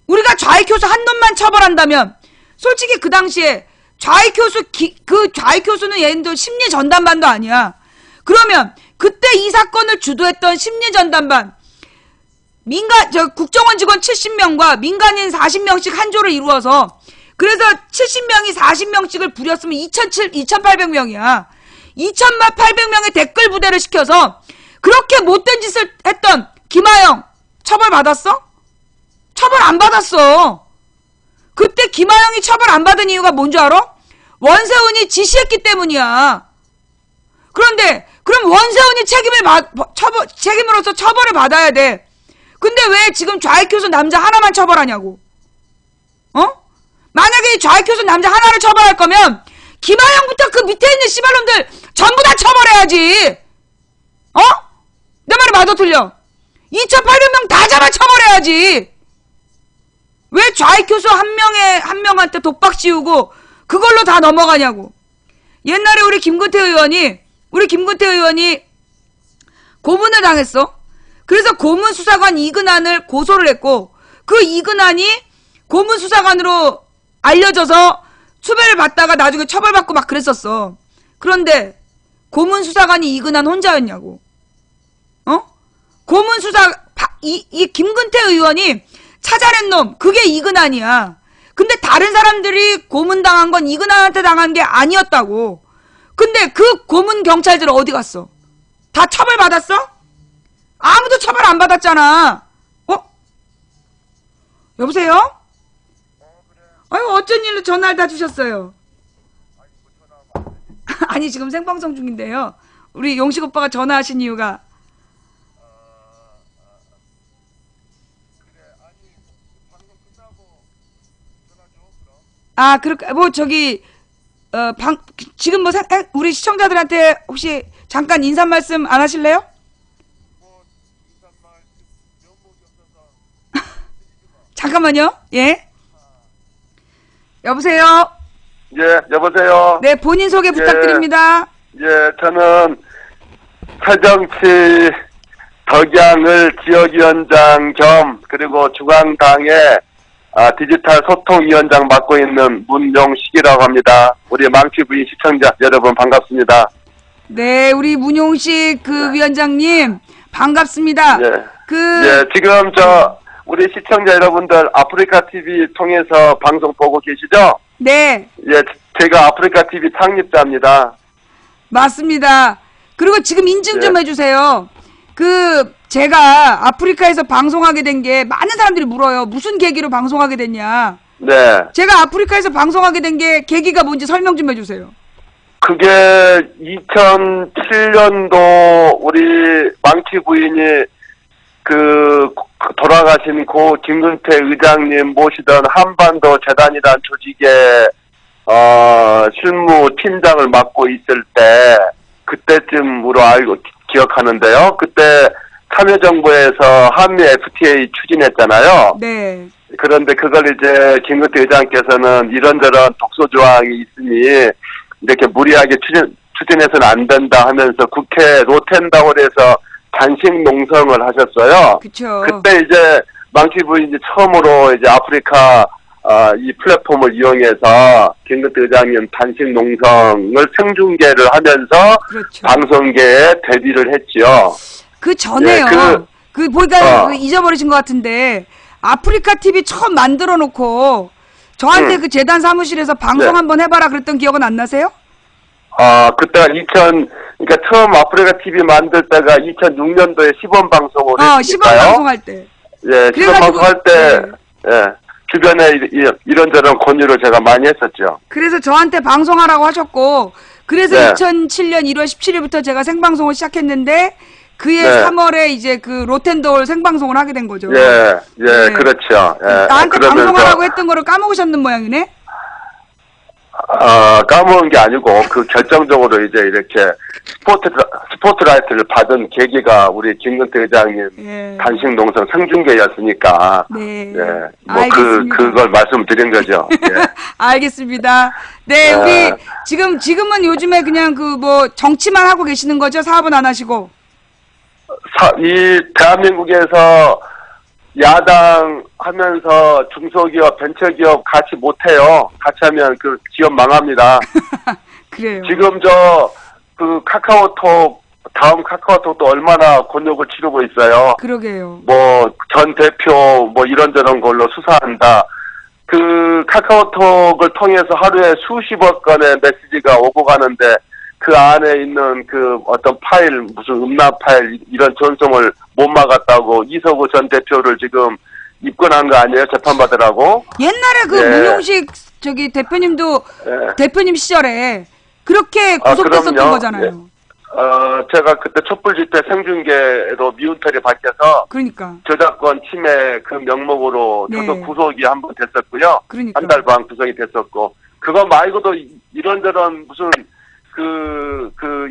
우리가 좌익교수 한 놈만 처벌한다면 솔직히 그 당시에 좌익교수는 얘네들 심리전담반도 아니야. 그러면 그때 이 사건을 주도했던 심리전담반, 국정원 직원 70명과 민간인 40명씩 한 조를 이루어서, 그래서 70명이 40명씩을 부렸으면 2,800명이야. 2,800명의 댓글 부대를 시켜서 그렇게 못된 짓을 했던 김하영 처벌받았어? 처벌 안 받았어. 그때 김하영이 처벌 안 받은 이유가 뭔지 알아? 원세훈이 지시했기 때문이야. 그런데 그럼 원세훈이 책임으로서 처벌을 받아야 돼. 근데 왜 지금 좌익교수 남자 하나만 처벌하냐고. 만약에 좌익교수 남자 하나를 처벌할 거면 김하영부터 그 밑에 있는 씨발놈들 전부 다 처벌해야지. 내 말이 맞아 틀려? 2,800명 다 잡아 처벌해야지. 왜 좌익교수 한 명한테 독박 씌우고 그걸로 다 넘어가냐고. 옛날에 우리 김근태 의원이 고문을 당했어. 그래서 고문수사관 이근한을 고소를 했고, 그 이근환이 고문수사관으로 알려져서 수배를 받다가 나중에 처벌받고 막 그랬었어. 그런데 고문수사관이 이근환 혼자였냐고. 이 김근태 의원이 찾아낸 놈, 그게 이근환이야. 근데 다른 사람들이 고문당한 건 이근환한테 당한 게 아니었다고. 근데 그 고문 경찰들 어디 갔어? 다 처벌받았어? 아무도 처벌 안 받았잖아. 여보세요? 아유, 어쩐 일로 전화를 다 주셨어요? 아니, 지금 생방송 중인데요. 우리 용식 오빠가 전화하신 이유가. 아, 뭐, 지금 뭐, 우리 시청자들한테 혹시 잠깐 인사 말씀 안 하실래요? 잠깐만요. 예. 여보세요? 예, 여보세요? 네, 본인 소개 부탁드립니다. 예, 저는 새정치 덕양을 지역위원장 겸, 그리고 중앙당의 디지털 소통위원장 맡고 있는 문용식이라고 합니다. 우리 망치부인 시청자 여러분 반갑습니다. 네, 우리 문용식 위원장님 반갑습니다. 예. 예, 지금 우리 시청자 여러분들 아프리카 TV 통해서 방송 보고 계시죠? 네. 예, 제가 아프리카 TV 창립자입니다. 맞습니다. 그리고 지금 인증 좀 해주세요. 제가 아프리카에서 방송하게 된 게 많은 사람들이 물어요. 무슨 계기로 방송하게 됐냐. 네. 제가 아프리카에서 방송하게 된 게 계기가 뭔지 설명 좀 해주세요. 그게 2007년도 우리 망치 부인이 돌아가신 고 김근태 의장님 모시던 한반도 재단이라는 조직의 실무 팀장을 맡고 있을 때 그때쯤으로 기억하는데요. 그때 참여정부에서 한미 FTA 추진했잖아요. 네. 그런데 그걸 이제 김근태 의장께서는 이런저런 독소 조항이 있으니 이렇게 무리하게 추진해서는 안 된다 하면서 국회 로텐다홀에서 단식 농성을 하셨어요. 그쵸. 그때 이제 망치 부인이 처음으로 이제 아프리카 이 플랫폼을 이용해서 김근태 의장님 단식 농성을 생중계를 하면서 그렇죠. 방송계에 데뷔를 했지요. 그 전에요. 예, 보니까 잊어버리신 것 같은데 아프리카 TV 처음 만들어 놓고 저한테 그 재단 사무실에서 방송 한번 해봐라 그랬던 기억은 안 나세요? 그때가 그러니까 처음 아프리카 TV 만들 때가 2006년도에 시범 방송을 했으니까요. 시범 방송할 때. 예, 시범 방송할 때, 예, 주변에 이런저런 권유를 제가 많이 했었죠. 그래서 저한테 방송하라고 하셨고, 그래서 2007년 1월 17일부터 제가 생방송을 시작했는데, 그해 3월에 이제 로텐더홀 생방송을 하게 된 거죠. 예, 그렇죠. 예, 나한테 방송하라고 했던 거를 까먹으셨는 모양이네? 까먹은 게 아니고, 결정적으로 이제 이렇게 스포트라이트를 받은 계기가 우리 김근태 의장님 단식 농성 생중계였으니까. 네. 예. 그걸 말씀드린 거죠. 예. 알겠습니다. 네, 우리, 지금은 요즘에 그냥 정치만 하고 계시는 거죠? 사업은 안 하시고? 이 대한민국에서 야당 하면서 중소기업, 벤처기업 같이 못해요. 같이 하면 기업 망합니다. 그래요. 지금 카카오톡, 다음 카카오톡도 얼마나 곤욕을 치르고 있어요. 그러게요. 전 대표, 이런저런 걸로 수사한다. 카카오톡을 통해서 하루에 수십억 건의 메시지가 오고 가는데, 그 안에 있는 어떤 파일, 무슨 음란 파일, 이런 전송을 못 막았다고 이석우 전 대표를 지금 입건한 거 아니에요? 재판받으라고? 옛날에 문용식 대표님도 대표님 시절에 그렇게 구속됐었던 거잖아요. 제가 그때 촛불 집회 생중계로 미운털이 박혀서 그러니까 저작권 침해 명목으로 저도 구속이 한 번 됐었고요. 그러니까. 한 달 반 구속이 됐었고, 그거 말고도 이런저런 무슨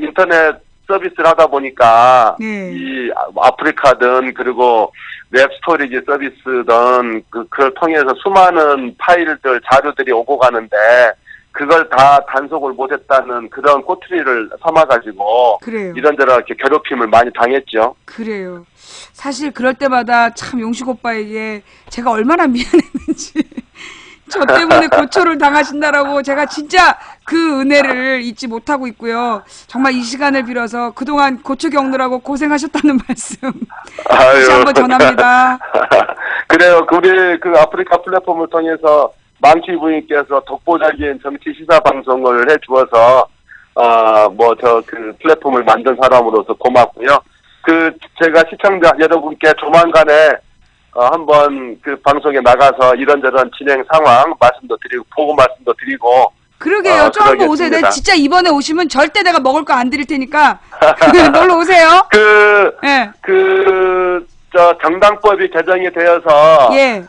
인터넷 서비스를 하다 보니까, 이 아프리카든, 그리고 웹 스토리지 서비스든, 그걸 통해서 수많은 파일들, 자료들이 오고 가는데, 그걸 다 단속을 못했다는 그런 꼬투리를 삼아가지고 그래요. 이런저런 이렇게 괴롭힘을 많이 당했죠. 그래요. 사실 그럴 때마다 참 용식 오빠에게 제가 얼마나 미안했는지 저 때문에 고초를 당하신다라고 제가 진짜 그 은혜를 잊지 못하고 있고요. 정말 이 시간을 빌어서 그동안 고초 겪느라고 고생하셨다는 말씀 다시 한번 전합니다. 그래요. 우리 그 아프리카 플랫폼을 통해서 망치 부인께서 독보적인 정치 시사 방송을 해 주어서 그 플랫폼을 만든 사람으로서 고맙고요. 제가 시청자 여러분께 조만간에 한번 그 방송에 나가서 이런저런 진행 상황 말씀도 드리고 보고 말씀도 드리고. 그러게요. 좀 한번 오세요. 내가 진짜 이번에 오시면 절대 내가 먹을 거 안 드릴 테니까 놀러 오세요. 정당법이 개정이 되어서 예.